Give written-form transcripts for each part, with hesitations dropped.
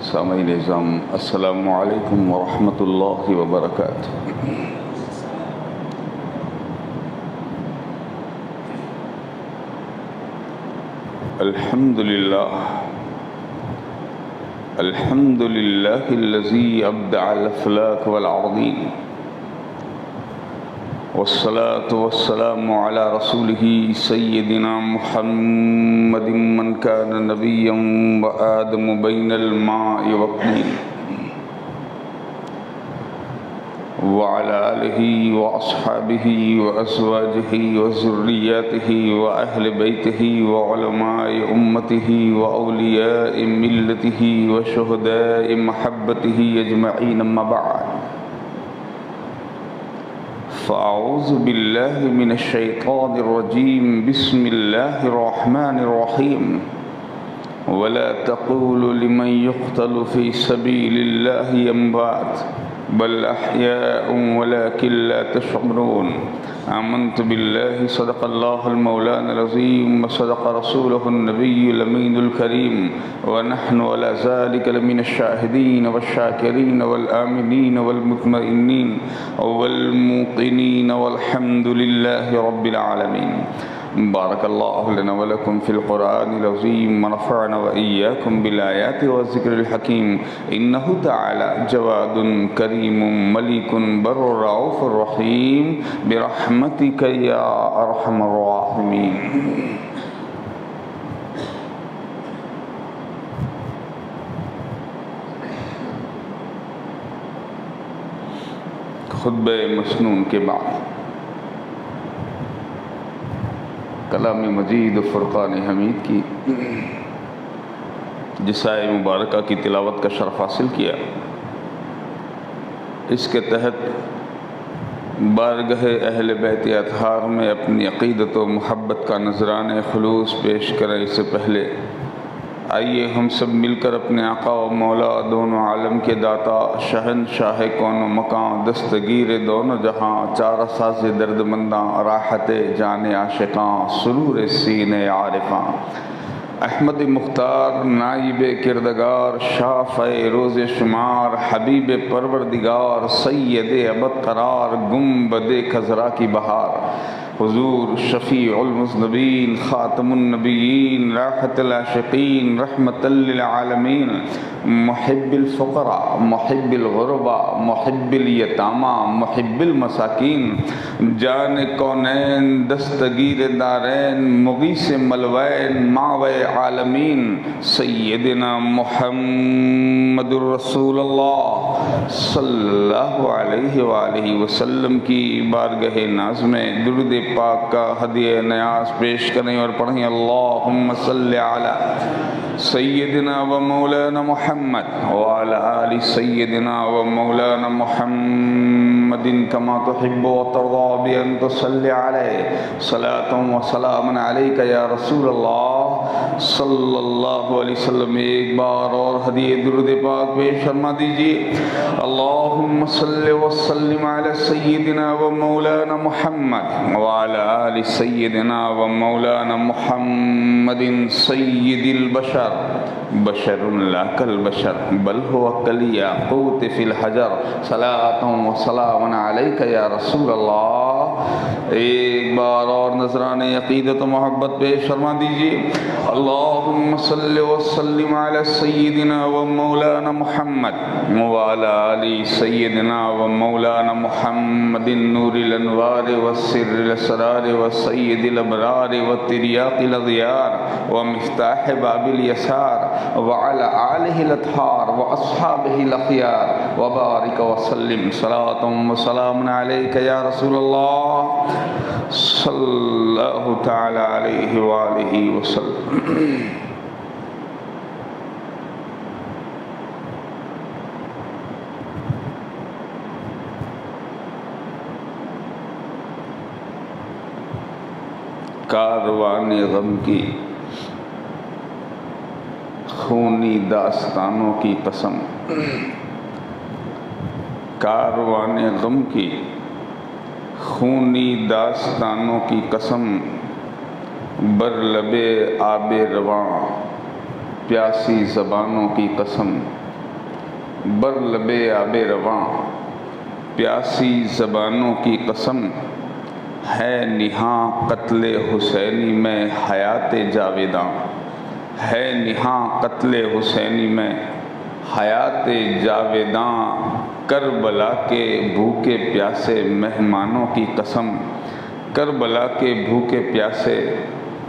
سامعین نظام السلام علیکم ورحمۃ اللہ وبرکاتہ۔ الحمد للہ الذی ابدع الافلاک والعرضین، والصلاة والسلام على رسوله سيدنا محمد من كان نبيا وآدم بين الماء والطين، وعلى آله وأصحابه وأزواجه وذرياته وأهل بيته وعلماء أمته وأولياء ملته وشهداء محبته أجمعين، أما بعد، فأعوذ بالله من الشيطان الرجيم، بسم الله الرحمن الرحيم، ولا تقولوا لمن يقتل في سبيل الله أموات بل أحياء ولكن لا تشعرون۔ آمنت بالله صدق الله المولانا العظيم وصدق رسوله النبي الأمين الكريم، ونحن على ذلك لمن الشاهدين والشاكرين والآمنين والمطمئنين والموقنين، والحمد لله رب العالمين۔ بارك الله لنا ولكم في القرآن العظيم، ونفعنا وإياكم بالآيات والذكر الحكيم، إنه تعالى جواد كريم مليك بر رؤوف رحيم، برحمتك يا أرحم الراحمين۔ خطبہ مسنون کے بعد کلام مجید و فرقان حمید کی جسائے مبارکہ کی تلاوت کا شرف حاصل کیا۔ اس کے تحت بارگاہ اہل بیت اطہار میں اپنی عقیدت و محبت کا نذرانہ خلوص پیش کریں، اس سے پہلے آئیے ہم سب مل کر اپنے آقا و مولا، دونوں عالم کے داتا، شہنشاہ کون و مکان، دستگیر دونوں جہاں، چارہ ساز درد منداں، راحت جان عاشقاں، سرور سین عارفاں، احمد مختار نائب کردگار، شافع روز شمار، حبیب پروردگار، سید ابد قرار، گنبد خضرا کی بہار، حضور شفیع المذنبین، خاتم النبیین، راحت العاشقین، رحمت للعالمین، محب الفقراء، محب الغرباء، محب الیتامى، محب المساکین، جان کونین، دستگیر دارین، مغیث ملوین، ماوی عالمین، سیدنا محمد الرسول اللہ صلی اللہ علیہ وآلہ وسلم کی بارگاہ ناز میں درود پاک کا ہدیہ نیاز پیش کریں اور پڑھیں، اللہم صلی علی سیدنا و مولانا محمد وعلی آل سیدنا و مولانا محمد کما تحب و ترضى بأن تصلی علیہ صلاة و سلام علیک یا رسول اللہ صلی اللہ علیہ وسلم۔ ایک بار اور ہدیہ درود پاک پیش فرما دیجیے، اللہم صلی وسلم علی سیدنا و مولانا محمد وعلی آل سیدنا و مولانا محمد سید البشر، بشر لا کالبشر بل هو کالیاقوت فی الحجر، صلاۃ و سلام علیک یا رسول اللہ۔ ایک بار اور نذرانہ عقیدت و محبت پیش فرما دیجیے، اللہم صلی وسلم علی سیدنا و مولانا محمد وعلی آل سیدنا و مولانا محمد نور الانوار والسر الاسرار والسید الابرار والتریاق الاضیار ومفتاح باب الیسار وعلى آلہ الاطہار واصحابہ الاخیار وبارک وسلم، صلاۃ و سلام علیک یا رسول اللہ صلی اللہ تعالی علیہ وآلہ وسلم۔ کاروان غم کی خونی داستانوں کی قسم، کاروان غم کی خونی داستانوں کی قسم، بر لب آب رواں پیاسی زبانوں کی قسم، بر لب آب رواں پیاسی زبانوں کی قسم ہے نہاں قتل حسینی میں حیات جاویداں، ہے نہاں قتل حسینی میں حیات جاویداں، کربلا کے بھوکے پیاسے مہمانوں کی قسم، کربلا کے بھوکے پیاسے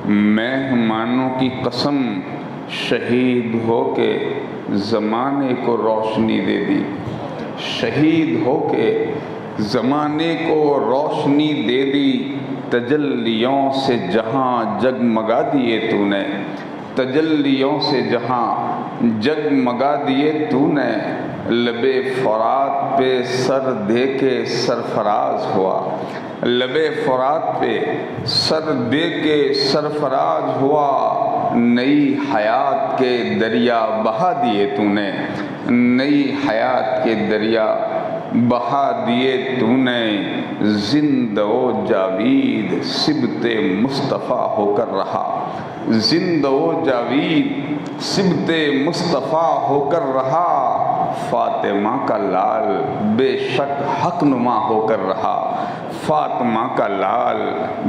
مہمانوں کی قسم، شہید ہو کے زمانے کو روشنی دے دی، شہید ہو کے زمانے کو روشنی دے دی، تجلیوں سے جہاں جگمگا دیے تو نے، تجلیوں سے جہاں جگمگا دیے تو نے، لب فرات پہ سر دے کے سرفراز ہوا، لب فرات پہ سر دے کے سرفراز ہوا، نئی حیات کے دریا بہا دیے تو نے، نئی حیات کے دریا بہا دیے تو نے، زندہ و جاوید سبت مصطفیٰ ہو کر رہا، زندہ و جاوید سبت مصطفیٰ ہو کر رہا، فاطمہ کا لال بے شک حق نما ہو کر رہا، فاطمہ کا لال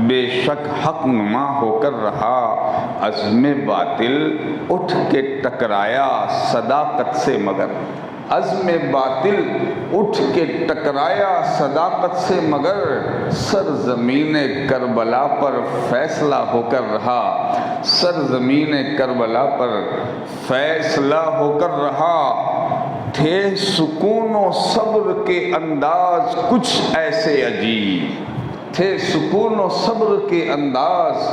بے شک حق نما ہو کر رہا، عزم باطل اٹھ کے ٹکرایا صداقت سے مگر، عزم باطل اٹھ کے ٹکرایا صداقت سے مگر، سرزمین کربلا پر فیصلہ ہو کر رہا، سرزمین کربلا پر فیصلہ ہو کر رہا، تھے سکون و صبر کے انداز کچھ ایسے عجیب، تھے سکون و صبر کے انداز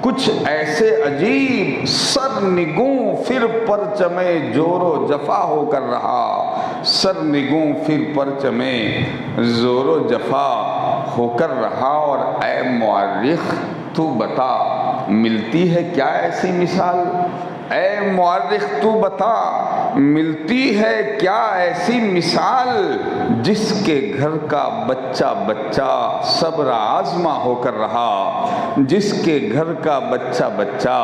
کچھ ایسے عجیب، سرنگوں پھر پرچم جور و جفا ہو کر رہا، سرنگوں پھر پرچم زور و جفا ہو کر رہا، اور اے مورخ تو بتا ملتی ہے کیا ایسی مثال، اے مورخ تو بتا ملتی ہے کیا ایسی مثال، جس کے گھر کا بچہ بچہ صبر آزما ہو کر رہا، جس کے گھر کا بچہ بچہ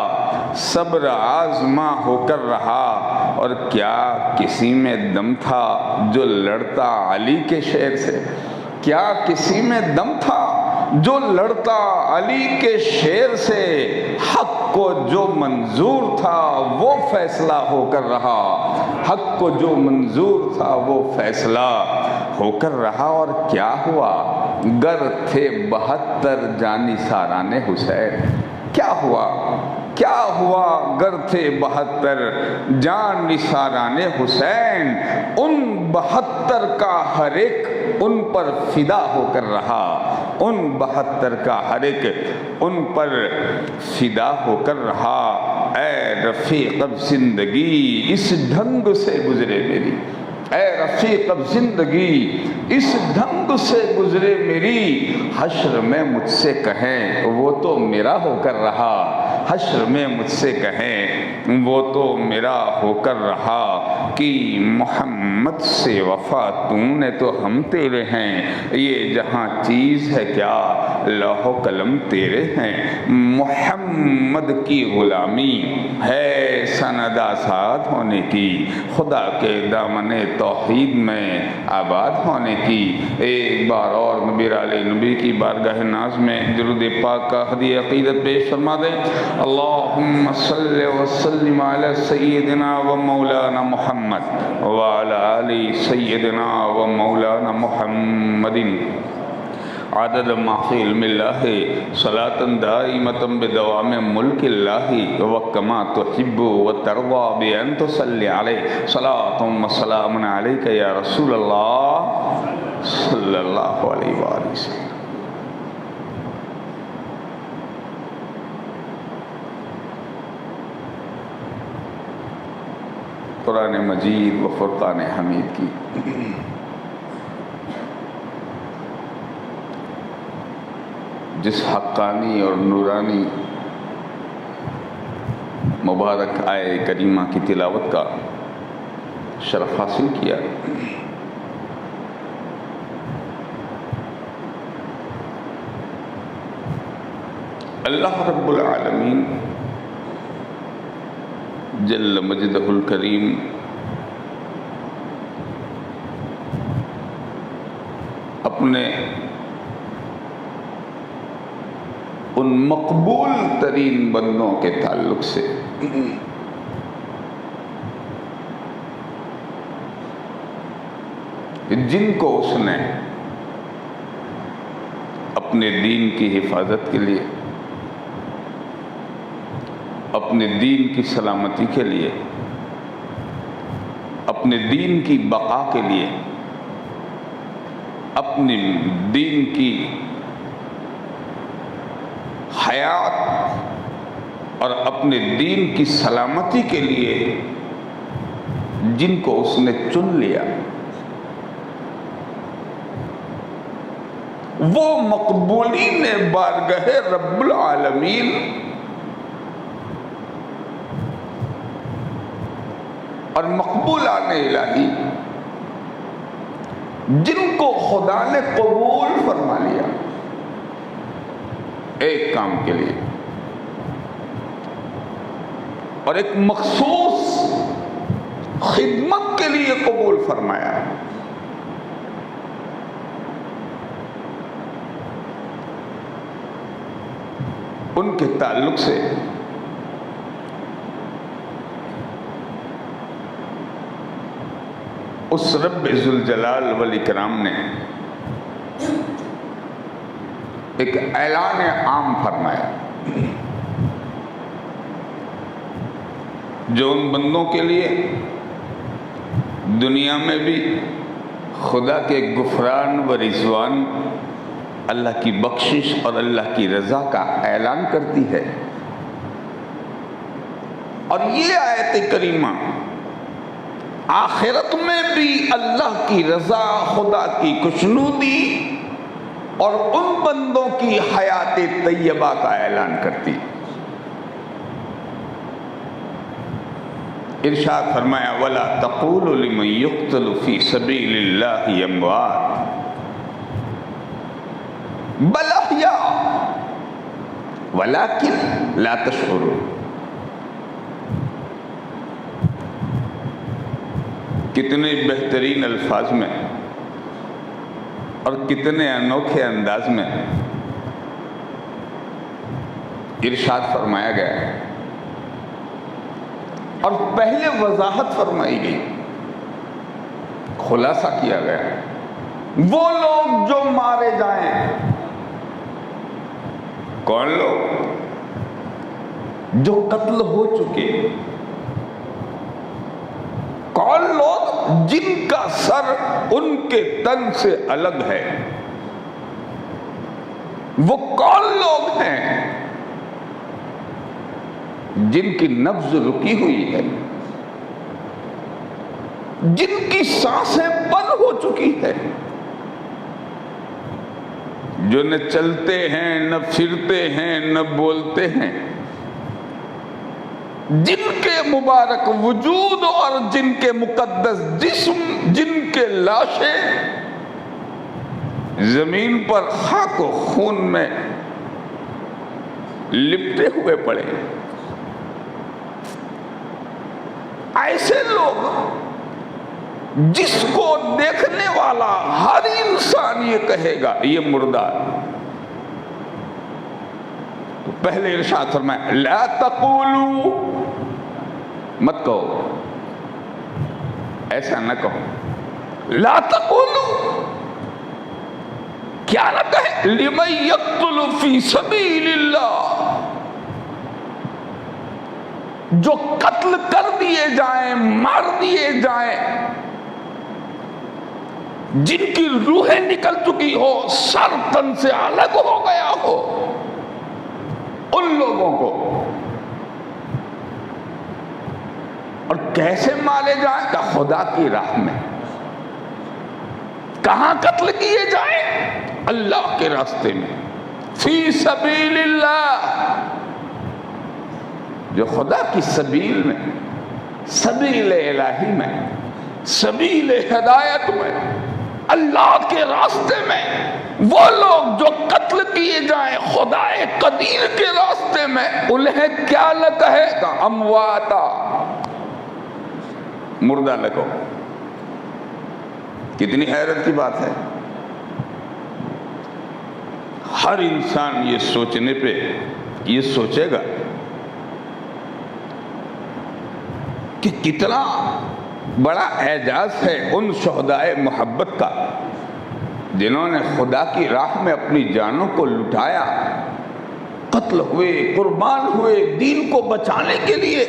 صبر آزما ہو کر رہا، اور کیا کسی میں دم تھا جو لڑتا علی کے شعر سے، کیا کسی میں دم تھا جو لڑتا علی کے شعر سے، حق کو جو منظور تھا وہ فیصلہ ہو کر رہا، حق کو جو منظور تھا وہ فیصلہ ہو کر رہا، اور کیا ہوا گر تھے 72 جانثاران حسین، کیا ہوا، کیا ہوا گر تھے 72 جانثاران حسین، ان 72 کا ہر ایک ان پر فدا ہو کر رہا، ان 72 کا ہر ایک ان پر فدا ہو کر رہا، اے رفیق اب زندگی اس ڈھنگ سے گزرے میری، اے رفیق اب زندگی اس ڈھنگ سے گزرے میری، حشر میں مجھ سے کہیں وہ تو میرا ہو کر رہا، حشر میں مجھ سے کہیں وہ تو میرا ہو کر رہا، کہ محمد سے وفا تو نے تو ہم تیرے ہیں، یہ جہاں چیز ہے کیا لوح و قلم تیرے ہیں، محمد کی غلامی ہے سند آزاد ہونے کی، خدا کے دامن توحید میں آباد ہونے کی، ایک بار اور نبی علیہ نبی کی بارگاہ ناز میں درود پاک کا ہدیہ عقیدت پیش فرما دیں، اللہم صلی وسلم علی سیدنا و مولانا محمد وعلی آل سیدنا و مولانا محمد عدد ما فی علم اللہ صلاة دائمة بدوام ملک اللہ وکما تحب و ترضى بأن تصلی علیہ صلاة و سلام علیک یا رسول اللہ صلی اللہ علیہ وآلہ وسلم۔ قرآن مجید و فرقان حمید کی جس حقانی اور نورانی مبارک آئے کریمہ کی تلاوت کا شرف حاصل کیا، اللہ رب العالمین جل مجدہ الکریم اپنے ان مقبول ترین بندوں کے تعلق سے جن کو اس نے اپنے دین کی حفاظت کے لیے، اپنے دین کی سلامتی کے لیے، اپنے دین کی بقا کے لیے، اپنے دین کی حیات اور اپنے دین کی سلامتی کے لیے جن کو اس نے چن لیا، وہ مقبولین بارگاہ رب العالمین اور مقبولان الہی جن کو خدا نے قبول فرما لیا ایک کام کے لیے اور ایک مخصوص خدمت کے لیے قبول فرمایا، ان کے تعلق سے اس رب ذوالجلال والاکرام نے ایک اعلان عام فرمایا جو ان بندوں کے لیے دنیا میں بھی خدا کے غفران و رضوان، اللہ کی بخشش اور اللہ کی رضا کا اعلان کرتی ہے، اور یہ آیت کریمہ آخرت میں بھی اللہ کی رضا، خدا کی خوشنودی اور ان بندوں کی حیات طیبہ کا اعلان کرتی۔ ارشاد فرمایا وَلَا تَقُولُوا لِمَنْ يُقْتَلُ فِي سَبِيلِ اللَّهِ أَمْوَاتٌ بل احیاء ولکن لا تشعرون۔ کتنے بہترین الفاظ میں اور کتنے انوکھے انداز میں ارشاد فرمایا گیا ہے، اور پہلے وضاحت فرمائی گئی، خلاصہ کیا گیا وہ لوگ جو مارے جائیں۔ کون لوگ؟ جو قتل ہو چکے، کون لوگ؟ جن کا سر ان کے تن سے الگ ہے۔ وہ کون لوگ ہیں؟ جن کی نبض رکی ہوئی ہے، جن کی سانسیں بند ہو چکی ہے، جو نہ چلتے ہیں نہ پھرتے ہیں نہ بولتے ہیں، جن کے مبارک وجود اور جن کے مقدس جسم، جن کے لاشیں زمین پر خاک و خون میں لپٹے ہوئے پڑے، ایسے لوگ جس کو دیکھنے والا ہر انسان یہ کہے گا یہ مردہ۔ تو پہلے ارشاد فرمایا لا تقولوا، مت کہو، ایسا نہ کہو، لا تقولوا، کیا نہ کہے، لمن یقتل فی سبیل اللہ، جو قتل کر دیے جائیں، مار دیے جائیں، جن کی روحیں نکل چکی ہو، سر تن سے الگ ہو گیا ہو، ان لوگوں کو۔ اور کیسے مارے جائیں؟ کہ خدا کی راہ میں۔ کہاں قتل کیے جائیں؟ اللہ کے راستے میں، فی سبیل اللہ، جو خدا کی سبیل میں، سبیل الہی میں، سبیل ہدایت میں، اللہ کے راستے میں، وہ لوگ جو قتل کیے جائیں خدا قدیر کے راستے میں، انہیں کیا نہ کہے گا؟ امواتا، مردہ نہ کہو۔ کتنی حیرت کی بات ہے، ہر انسان یہ سوچنے پہ یہ سوچے گا کہ کتنا بڑا اعجاز ہے ان شہدائے محبت کا جنہوں نے خدا کی راہ میں اپنی جانوں کو لٹایا، قتل ہوئے، قربان ہوئے دین کو بچانے کے لیے۔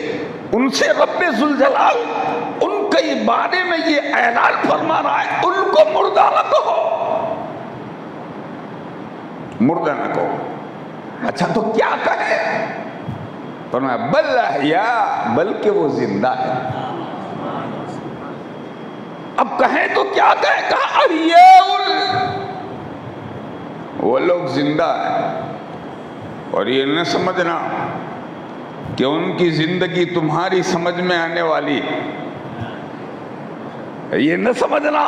ان سے رب ذوالجلال ان کے بارے میں یہ اعلان فرما رہا ہے، ان کو مردہ نہ کہو، مردہ نہ کہو۔ اچھا تو کیا کہے؟ فرمایا بل احیاء، بلکہ وہ زندہ ہے۔ اب کہیں تو کیا کہے؟ کہا احیاء، وہ لوگ زندہ ہیں۔ اور یہ نہ سمجھنا کہ ان کی زندگی تمہاری سمجھ میں آنے والی، یہ نہ سمجھنا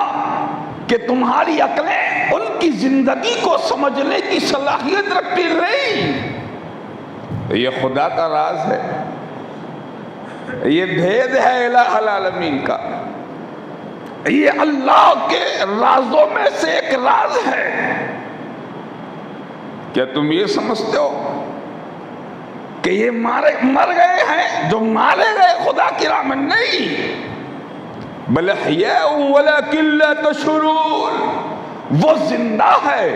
کہ تمہاری عقلیں ان کی زندگی کو سمجھنے کی صلاحیت رکھتی نہیں۔ یہ خدا کا راز ہے، یہ بھید ہے الہ العالمین کا، یہ اللہ کے رازوں میں سے ایک راز ہے۔ کیا تم یہ سمجھتے ہو کہ یہ مر گئے ہیں جو مارے گئے خدا کی راہ میں؟ نہیں، بل احیاء ولکن لا تشعرون، وہ زندہ ہے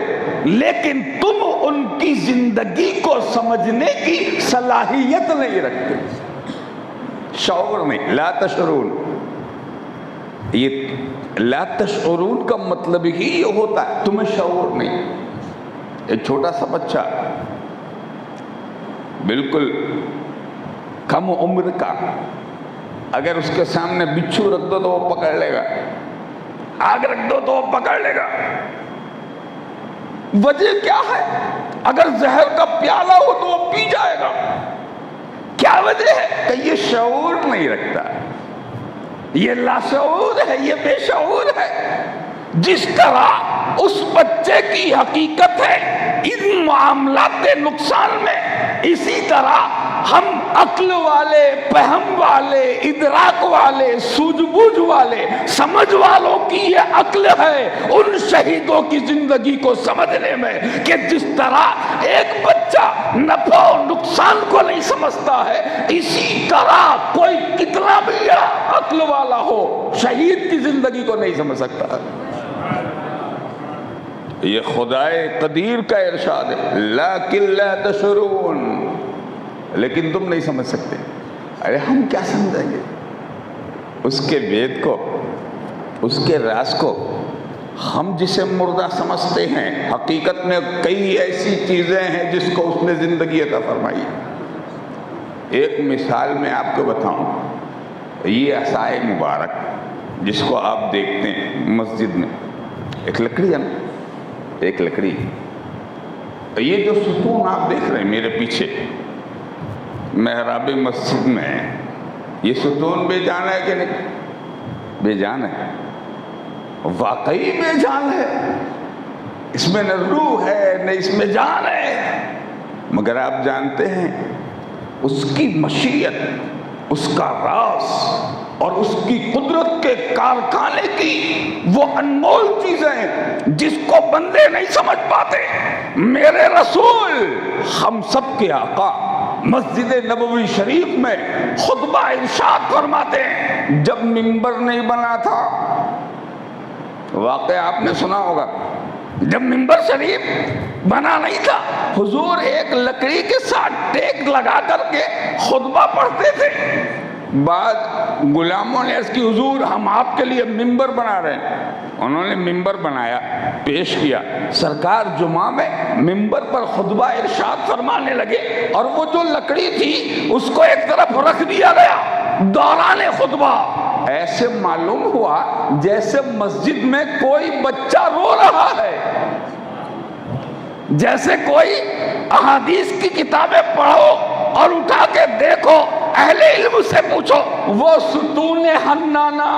لیکن تم ان کی زندگی کو سمجھنے کی صلاحیت نہیں رکھتے، شعور نہیں۔ لا تشعرون، یہ لا تشعرون کا مطلب ہی یہ ہوتا ہے تمہیں شعور نہیں۔ ایک چھوٹا سا بچہ بالکل کم عمر کا، اگر اس کے سامنے بچھو رکھ دو تو وہ پکڑ لے گا، آگ رکھ دو تو وہ پکڑ لے گا۔ وجہ کیا ہے؟ اگر زہر کا پیالہ ہو تو وہ پی جائے گا۔ کیا وجہ ہے؟ کہ یہ شعور نہیں رکھتا، یہ لاشعور ہے، یہ بے شعور ہے۔ جس طرح اس بچے کی حقیقت ہے ان معاملات نقصان میں، اسی طرح ہم عقل والے، فہم والے، ادراک والے، سوجھ بوجھ والے، سمجھ والوں کی یہ عقل ہے ان شہیدوں کی زندگی کو سمجھنے میں، کہ جس طرح ایک بچہ نفع و نقصان کو نہیں سمجھتا ہے، اسی طرح کوئی کتنا بھی عقل والا ہو شہید کی زندگی کو نہیں سمجھ سکتا۔ یہ خدائے قدیر کا ارشاد ہے، لیکن لا تشعرون، لیکن تم نہیں سمجھ سکتے۔ ارے ہم کیا سمجھیں گے اس کے بید کو، اس کے راز کو؟ ہم جسے مردہ سمجھتے ہیں حقیقت میں کئی ایسی چیزیں ہیں جس کو اس نے زندگی عطا فرمائی۔ ایک مثال میں آپ کو بتاؤں، یہ عصائے مبارک جس کو آپ دیکھتے ہیں مسجد میں، ایک لکڑی ہے نا، ایک لکڑی، یہ جو ستون آپ دیکھ رہے ہیں میرے پیچھے محراب مسجد میں، یہ ستون بے جان ہے کہ نہیں؟ بے جان ہے، واقعی بے جان ہے، اس میں نہ روح ہے نہ اس میں جان ہے، مگر آپ جانتے ہیں اس کی مشیت، اس کا راز اور اس کی قدرت کے کارخانے کی وہ انمول چیزیں جس کو بندے نہیں سمجھ پاتے۔ میرے رسول ہم سب کے آقا مسجد نبوی شریف میں خطبہ ارشاد فرماتے ہیں، جب منبر نہیں بنا تھا، واقعہ آپ نے سنا ہوگا، جب منبر شریف بنا نہیں تھا، حضور ایک لکڑی کے ساتھ ٹیک لگا کر کے خطبہ پڑھتے تھے۔ بعد غلاموں نے عرض کی، حضور ہم آپ کے لیے منبر بنا رہے ہیں۔ انہوں نے منبر بنایا، پیش کیا، سرکار جمعہ میں منبر پر خطبہ ارشاد فرمانے لگے، اور وہ جو لکڑی تھی اس کو ایک طرف رکھ دیا گیا دوران خطبہ۔ ایسے معلوم ہوا جیسے مسجد میں کوئی بچہ رو رہا ہے، جیسے کوئی احادیث کی کتابیں پڑھو اور اٹھا کے دیکھو، اہل علم سے پوچھو، وہ ستون حنانہ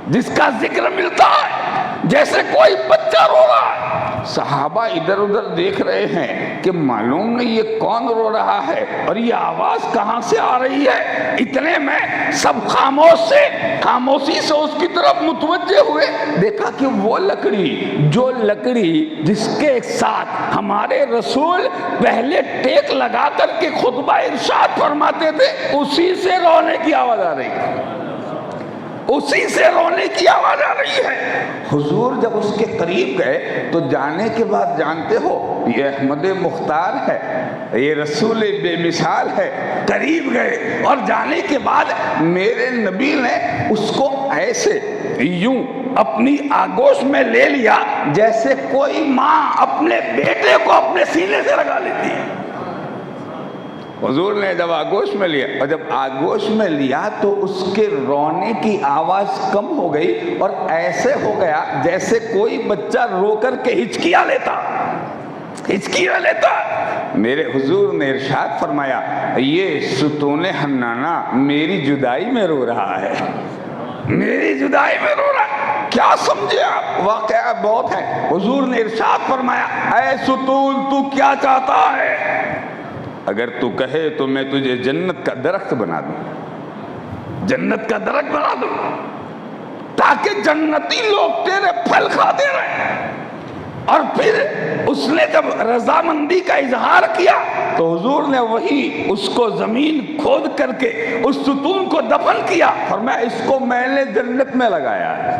جس کا ذکر ملتا ہے، جیسے کوئی بچہ رو رہا ہے۔ صحابہ ادھر ادھر دیکھ رہے ہیں کہ معلوم نہیں یہ کون رو رہا ہے اور یہ آواز کہاں سے آ رہی ہے. اتنے میں سب خاموشی سے اس کی طرف متوجہ ہوئے. دیکھا کہ وہ لکڑی جس کے ساتھ ہمارے رسول پہلے ٹیک لگا کر کے خطبہ ارشاد فرماتے تھے، اسی سے رونے کی آواز آ رہی ہے. اسی سے رونے کی آواز آ رہی ہے. حضور جب اس کے قریب گئے تو جانے کے بعد جانتے ہو یہ احمد مختار ہے، یہ رسول بے مثال ہے. قریب گئے اور جانے کے بعد میرے نبی نے اس کو ایسے یوں اپنی آگوش میں لے لیا جیسے کوئی ماں اپنے بیٹے کو اپنے سینے سے لگا لیتی ہے. حضور نے جب آگوش میں لیا اور جب آگوش میں لیا تو اس کے رونے کی آواز کم ہو گئی اور ایسے ہو گیا جیسے کوئی بچہ رو کر کے ہچکیاں لیتا. میرے حضور نے ارشاد فرمایا یہ ستون حنانہ میری جدائی میں رو رہا ہے، میری جدائی میں رو رہا ہے. کیا سمجھے آپ؟ واقعہ بہت ہے. حضور نے ارشاد فرمایا اے ستون تو کیا چاہتا ہے؟ اگر تو کہے تو میں تجھے جنت کا درخت بنا دوں، جنت کا درخت بنا دوں تاکہ جنتی لوگ تیرے پھل کھاتے رہیں. اور پھر اس نے جب رضامندی کا اظہار کیا تو حضور نے وہی اس کو زمین کھود کر کے اس ستون کو دفن کیا. فرمایا اس کو میں نے جنت میں لگایا ہے.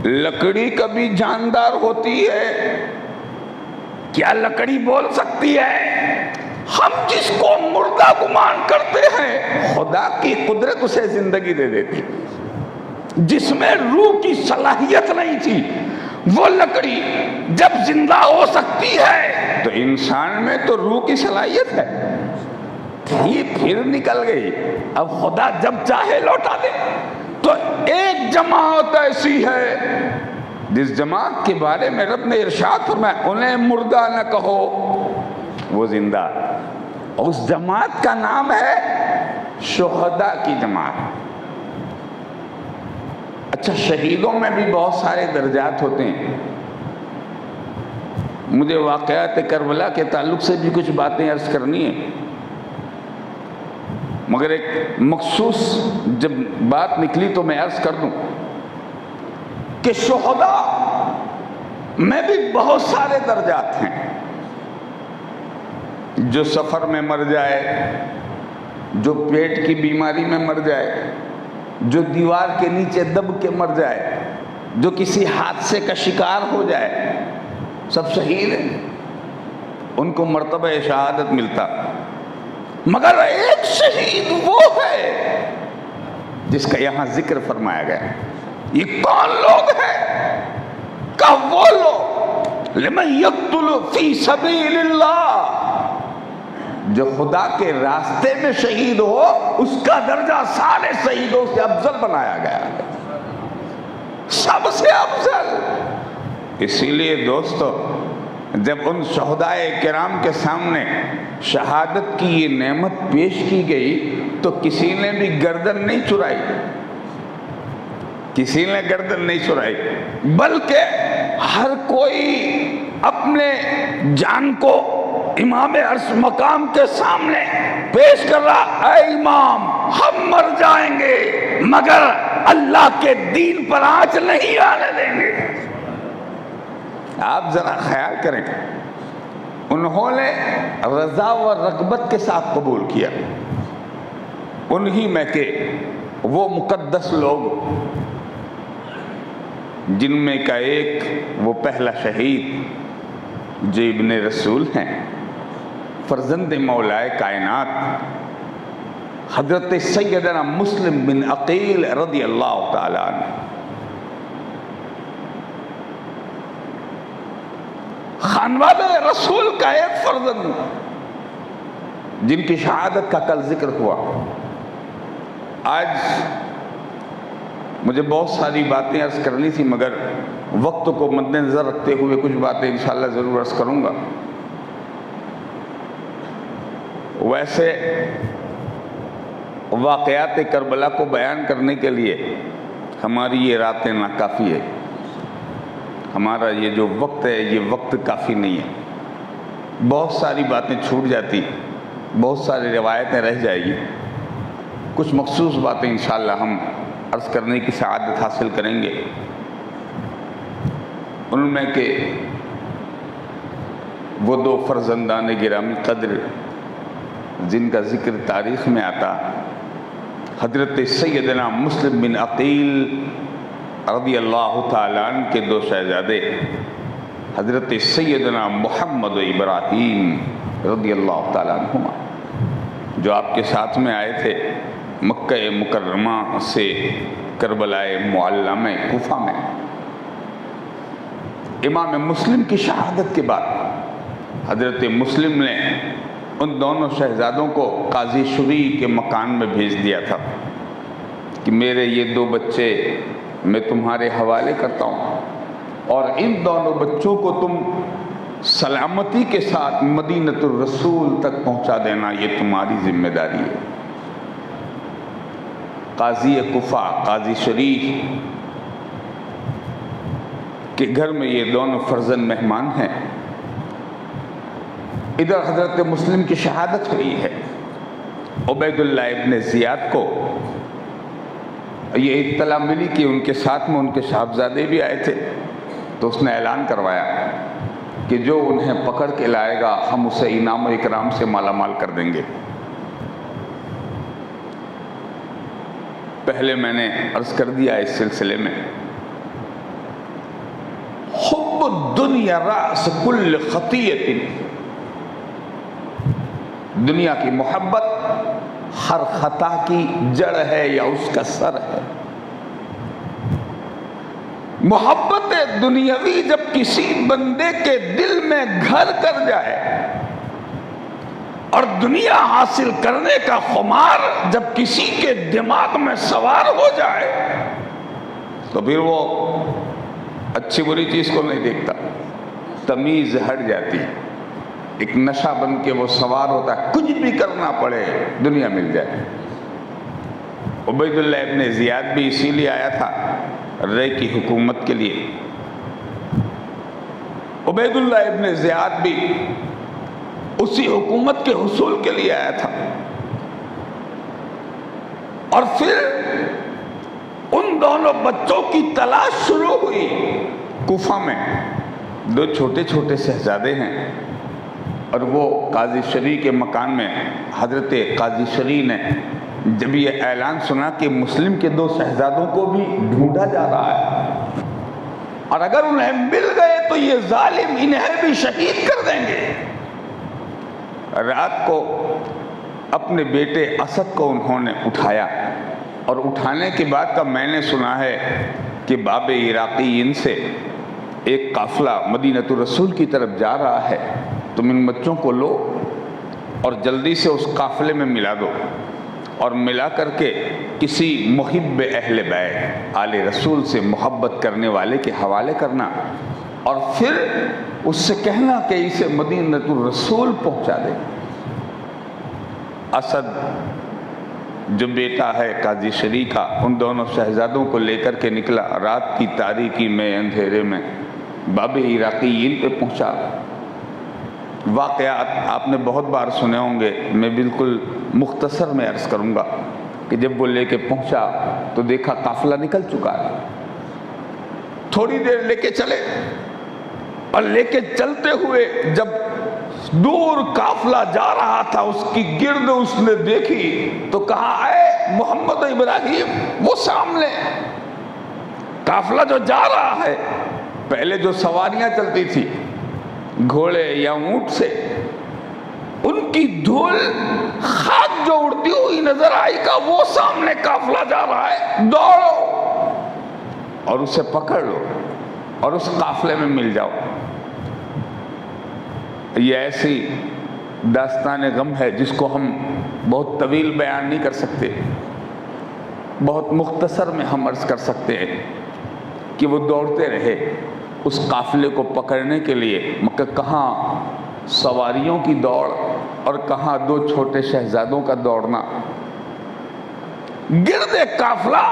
لکڑی کبھی جاندار ہوتی ہے؟ کیا لکڑی بول سکتی ہے؟ ہم جس کو مردہ گمان کرتے ہیں خدا کی قدرت اسے زندگی دے دیتی. جس میں روح کی صلاحیت نہیں تھی وہ لکڑی جب زندہ ہو سکتی ہے تو انسان میں تو روح کی صلاحیت ہے. یہ پھر نکل گئی. اب خدا جب چاہے لوٹا دے. تو ایک جماعت ایسی ہے جس جماعت کے بارے میں رب نے ارشاد فرمایا انہیں مردہ نہ کہو، وہ زندہ. اس جماعت کا نام ہے شہداء کی جماعت. اچھا، شہیدوں میں بھی بہت سارے درجات ہوتے ہیں. مجھے واقعات کربلا کے تعلق سے بھی کچھ باتیں عرض کرنی ہیں، مگر ایک مخصوص جب بات نکلی تو میں عرض کر دوں کہ شہداء میں بھی بہت سارے درجات ہیں. جو سفر میں مر جائے، جو پیٹ کی بیماری میں مر جائے، جو دیوار کے نیچے دب کے مر جائے، جو کسی حادثے کا شکار ہو جائے، سب شہید ہیں. ان کو مرتبہ شہادت ملتا. مگر ایک شہید وہ ہے جس کا یہاں ذکر فرمایا گیا. یہ کون لوگ ہیں؟ کہ وہ لوگ لمن یقتل فی سبیل اللہ، جو خدا کے راستے میں شہید ہو اس کا درجہ سارے شہیدوں سے افضل بنایا گیا ہے، سب سے افضل. اسی لیے دوستو جب ان شہداء کرام کے سامنے شہادت کی یہ نعمت پیش کی گئی تو کسی نے بھی گردن نہیں چرائی، کسی نے گردن نہیں چرائی، بلکہ ہر کوئی اپنے جان کو امام عرش مقام کے سامنے پیش کر رہا. اے امام، ہم مر جائیں گے مگر اللہ کے دین پر آنچ نہیں آنے دیں گے. آپ ذرا خیال کریں، انہوں نے رضا و رغبت کے ساتھ قبول کیا. انہی میں کے وہ مقدس لوگ جن میں کا ایک وہ پہلا شہید جو ابن رسول ہیں، فرزند مولا کائنات حضرت سیدنا مسلم بن عقیل رضی اللہ تعالی عنہ. خانوادہ رسول کا ایک فرزند جن کی شہادت کا کل ذکر ہوا. آج مجھے بہت ساری باتیں عرض کرنی تھی مگر وقت کو مد نظر رکھتے ہوئے کچھ باتیں انشاءاللہ ضرور عرض کروں گا. ویسے واقعات کربلا کو بیان کرنے کے لیے ہماری یہ راتیں ناکافی ہے. ہمارا یہ جو وقت ہے یہ وقت کافی نہیں ہے، بہت ساری باتیں چھوٹ جاتی، بہت ساری روایتیں رہ جائے گی، کچھ مخصوص باتیں انشاءاللہ ہم عرض کرنے کی سعادت حاصل کریں گے۔ ان میں کہ وہ دو فرزندان گرامی قدر جن کا ذکر تاریخ میں آتا، حضرت سیدنا مسلم بن عقیل رضی اللہ تعالیٰ عنہ کے دو شہزادے حضرت سیدنا محمد ابراہیم رضی اللہ تعالیٰ عنہما، جو آپ کے ساتھ میں آئے تھے مکہ مکرمہ سے کربلا معلیٰ میں کوفہ میں۔ امام مسلم کی شہادت کے بعد حضرت مسلم نے ان دونوں شہزادوں کو قاضی شریع کے مکان میں بھیج دیا تھا کہ میرے یہ دو بچے میں تمہارے حوالے کرتا ہوں، اور ان دونوں بچوں کو تم سلامتی کے ساتھ مدینۃ الرسول تک پہنچا دینا، یہ تمہاری ذمہ داری ہے۔ قاضی کوفہ قاضی شریع کے گھر میں یہ دونوں فرزند مہمان ہیں۔ ادھر حضرت مسلم کی شہادت ہوئی ہے، عبید اللہ ابن زیاد کو یہ اطلاع ملی کہ ان کے ساتھ میں ان کے صاحبزادے بھی آئے تھے، تو اس نے اعلان کروایا کہ جو انہیں پکڑ کے لائے گا ہم اسے انعام و اکرام سے مالا مال کر دیں گے۔ پہلے میں نے عرض کر دیا اس سلسلے میں، حب الدنیا رأس کل خطیۃ، دنیا کی محبت ہر خطا کی جڑ ہے یا اس کا سر ہے۔ محبت دنیاوی جب کسی بندے کے دل میں گھر کر جائے اور دنیا حاصل کرنے کا خمار جب کسی کے دماغ میں سوار ہو جائے تو پھر وہ اچھی بری چیز کو نہیں دیکھتا، تمیز ہٹ جاتی، ایک نشہ بن کے وہ سوار ہوتا ہے، کچھ بھی کرنا پڑے دنیا مل جائے۔ عبید اللہ ابن زیاد بھی اسی لیے آیا تھا، رے کی حکومت کے لیے۔ عبید اللہ ابن زیاد بھی اسی حکومت کے حصول کے لیے آیا تھا، اور پھر ان دونوں بچوں کی تلاش شروع ہوئی۔ کوفہ میں دو چھوٹے چھوٹے شہزادے ہیں، اور وہ قاضی شریع کے مکان میں حضرت قاضی شریع نے جب یہ اعلان سنا کہ مسلم کے دو شہزادوں کو بھی ڈھونڈا جا رہا ہے، اور اگر انہیں مل گئے تو یہ ظالم انہیں بھی شہید کر دیں گے، رات کو اپنے بیٹے اسد کو انہوں نے اٹھایا، اور اٹھانے کے بعد کا میں نے سنا ہے کہ باب عراقیین سے ایک قافلہ مدینۃ الرسول کی طرف جا رہا ہے، تم ان بچوں کو لو اور جلدی سے اس قافلے میں ملا دو، اور ملا کر کے کسی محب اہل بیت آل رسول سے محبت کرنے والے کے حوالے کرنا، اور پھر اس سے کہنا کہ اسے مدینۃ الرسول پہنچا دے۔ اسد جو بیٹا ہے قاضی شریع کا، ان دونوں شہزادوں کو لے کر کے نکلا، رات کی تاریکی میں اندھیرے میں باب عراقیین پہ پہنچا۔ واقعات آپ نے بہت بار سنے ہوں گے، میں بالکل مختصر میں عرض کروں گا کہ جب وہ لے کے پہنچا تو دیکھا قافلہ نکل چکا ہے، تھوڑی دیر لے کے چلے، اور لے کے چلتے ہوئے جب دور قافلہ جا رہا تھا اس کی گرد اس نے دیکھی تو کہا اے محمد ابراہیم، وہ سامنے قافلہ جو جا رہا ہے، پہلے جو سواریاں چلتی تھی گھوڑے یا اونٹ سے، ان کی دھول خاک جو اڑتی ہوئی نظر آئی، کا وہ سامنے قافلہ جا رہا ہے، دوڑو اور اسے پکڑ لو اور اس قافلے میں مل جاؤ۔ یہ ایسی داستان غم ہے جس کو ہم بہت طویل بیان نہیں کر سکتے، بہت مختصر میں ہم عرض کر سکتے ہیں کہ وہ دوڑتے رہے اس قافلے کو پکڑنے کے لیے، مگر کہاں سواریوں کی دوڑ اور کہاں دو چھوٹے شہزادوں کا دوڑنا۔ گرد قافلہ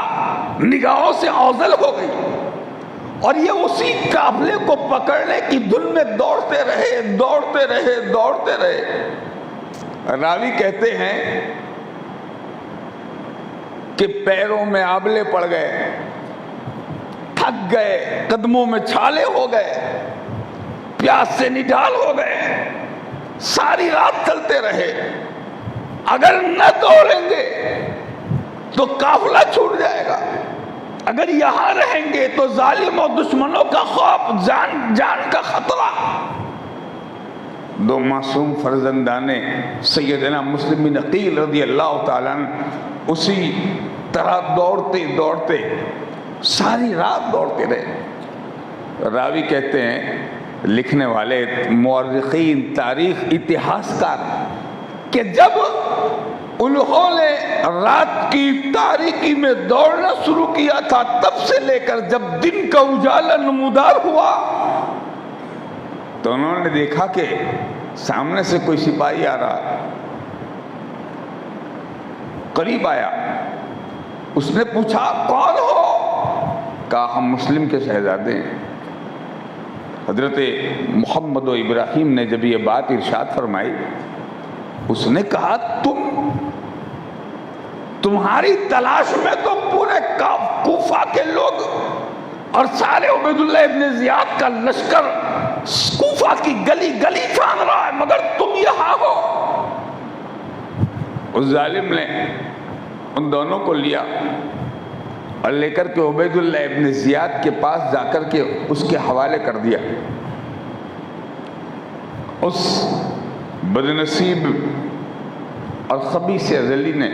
نگاہوں سے اوزل ہو گئی، اور یہ اسی قافلے کو پکڑنے کی دھن میں دوڑتے رہے دوڑتے رہے دوڑتے رہے۔ راوی کہتے ہیں کہ پیروں میں آبلے پڑ گئے، تھک گئے، قدموں میں چھالے ہو گئے، پیاس سے نڈال ہو گئے، ساری رات چلتے رہے۔ اگر نہ دوڑیں گے تو قافلہ چھوٹ جائے گا، اگر یہاں رہیں گے تو ظالم و دشمنوں کا خوف، جان کا خطرہ۔ دو معصوم فرزندان سیدنا مسلم بن عقیل رضی اللہ تعالیٰ عنہ اسی طرح دوڑتے دوڑتے ساری رات دوڑتے رہے۔ راوی کہتے ہیں، لکھنے والے مورخین، تاریخ، اتہاس کار، کہ جب انہوں نے رات کی تاریکی میں دوڑنا شروع کیا تھا، تب سے لے کر جب دن کا اجالا نمودار ہوا تو انہوں نے دیکھا کہ سامنے سے کوئی سپاہی آ رہا، قریب آیا، اس نے پوچھا کون ہو؟ کہا ہم مسلم کے شہزادے ہیں۔ حضرت محمد و ابراہیم نے جب یہ بات ارشاد فرمائی، اس نے کہا تمہاری تلاش میں تو پورے کوفہ کے لوگ اور سارے عبید اللہ ابن زیاد کا لشکر کوفہ کی گلی گلی چھان رہا ہے، مگر تم یہاں ہو۔ اس ظالم نے ان دونوں کو لیا اور لے کر کے عبید اللہ ابن زیاد کے پاس جا کر کے اس کے حوالے کر دیا۔ اس بدنصیب اور خبیث ازلی نے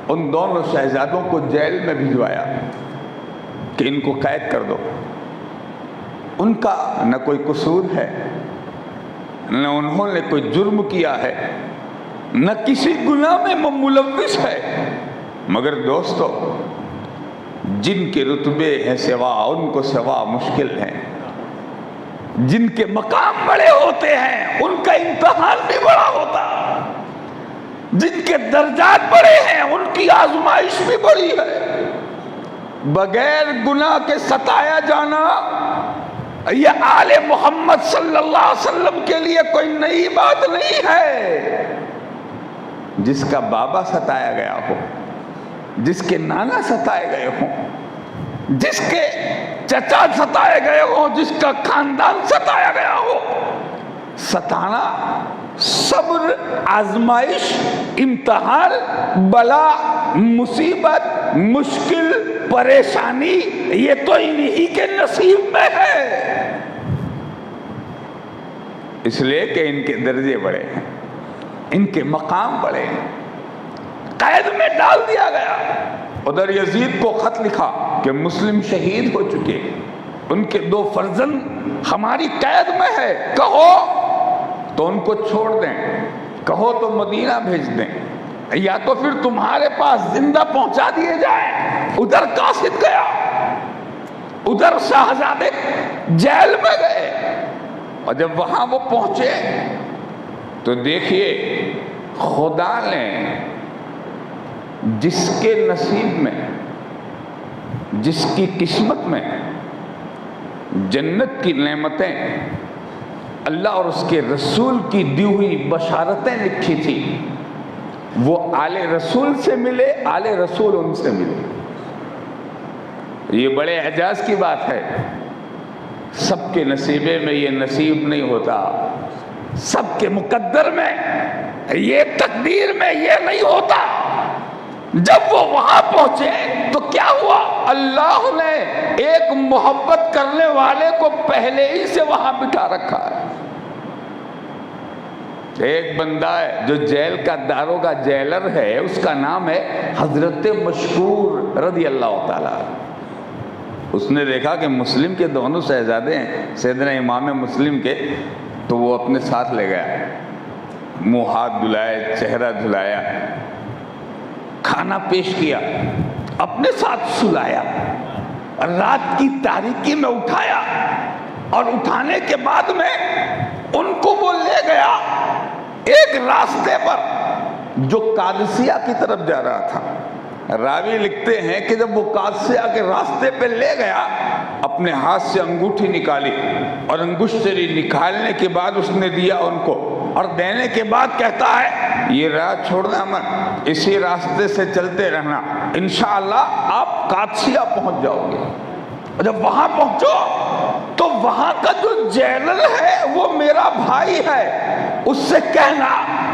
ان دونوں شہزادوں کو جیل میں بھجوایا کہ ان کو قید کر دو۔ ان کا نہ کوئی قصور ہے، نہ انہوں نے کوئی جرم کیا ہے، نہ کسی گناہ میں ملوث ہے، مگر دوستو جن کے رتبے ہیں سوا، ان کو سوا مشکل ہے۔ جن کے مقام بڑے ہوتے ہیں ان کا امتحان بھی بڑا ہوتا، جن کے درجات بڑے ہیں ان کی آزمائش بھی بڑی ہے۔ بغیر گناہ کے ستایا جانا یہ آل محمد صلی اللہ علیہ وسلم کے لیے کوئی نئی بات نہیں ہے۔ جس کا بابا ستایا گیا ہو، جس کے نانا ستائے گئے ہوں، جس کے چچا ستائے گئے ہوں، جس کا خاندان ستایا گیا ہو، ستانا، صبر، آزمائش، امتحان، بلا، مصیبت، مشکل، پریشانی، یہ تو انہی کے نصیب میں ہے۔ اس لیے کہ ان کے درجے بڑے ہیں، ان کے مقام بڑے ہیں۔ قید میں ڈال دیا گیا۔ ادھر یزید کو خط لکھا کہ مسلم شہید ہو چکے، ان کے 2 فرزند ہماری قید میں ہے، کہو تو ان کو چھوڑ دیں، کہو تو مدینہ بھیج دیں، یا تو پھر تمہارے پاس زندہ پہنچا دیے جائیں۔ ادھر قاصد گیا، ادھر شہزادے جیل میں گئے، اور جب وہاں وہ پہنچے تو دیکھیے خدا نے جس کے نصیب میں، جس کی قسمت میں جنت کی نعمتیں، اللہ اور اس کے رسول کی دی ہوئی بشارتیں لکھی تھی، وہ آل رسول سے ملے، آل رسول ان سے ملے۔ یہ بڑے اعجاز کی بات ہے۔ سب کے نصیبے میں یہ نصیب نہیں ہوتا، سب کے مقدر میں، یہ تقدیر میں یہ نہیں ہوتا۔ جب وہ وہاں پہنچے تو کیا ہوا؟ اللہ نے ایک محبت کرنے والے کو پہلے ہی سے وہاں بٹھا رکھا ہے۔ ایک بندہ ہے جو جیل کا داروغہ جیلر ہے، اس کا نام ہے حضرت مشکور رضی اللہ تعالیٰ۔ اس نے دیکھا کہ مسلم کے دونوں شہزادے ہیں، سیدنا امام مسلم کے، تو وہ اپنے ساتھ لے گیا، منہ ہاتھ دھلائے، چہرہ دھلایا، کھانا پیش کیا، اپنے ساتھ سلایا، رات کی تاریکی میں اٹھایا، اور اٹھانے کے بعد میں ان کو وہ لے گیا ایک راستے پر جو قادسیہ کی طرف جا رہا تھا۔ راوی لکھتے ہیں کہ جب وہ قادسیہ کے راستے پہ لے گیا اپنے ہاتھ سے انگوٹھی نکالی اور انگشتری نکالنے کے بعد اس نے دیا ان کو، اور دینے کے بعد کہتا ہے یہ راہ چھوڑنا مت، اسی راستے سے چلتے رہنا، انشاءاللہ آپ قادسیہ پہنچ جاؤ گے۔ اور جب وہاں پہنچو تو وہاں کا جو جیلر ہے وہ میرا بھائی ہے، اس سے کہنا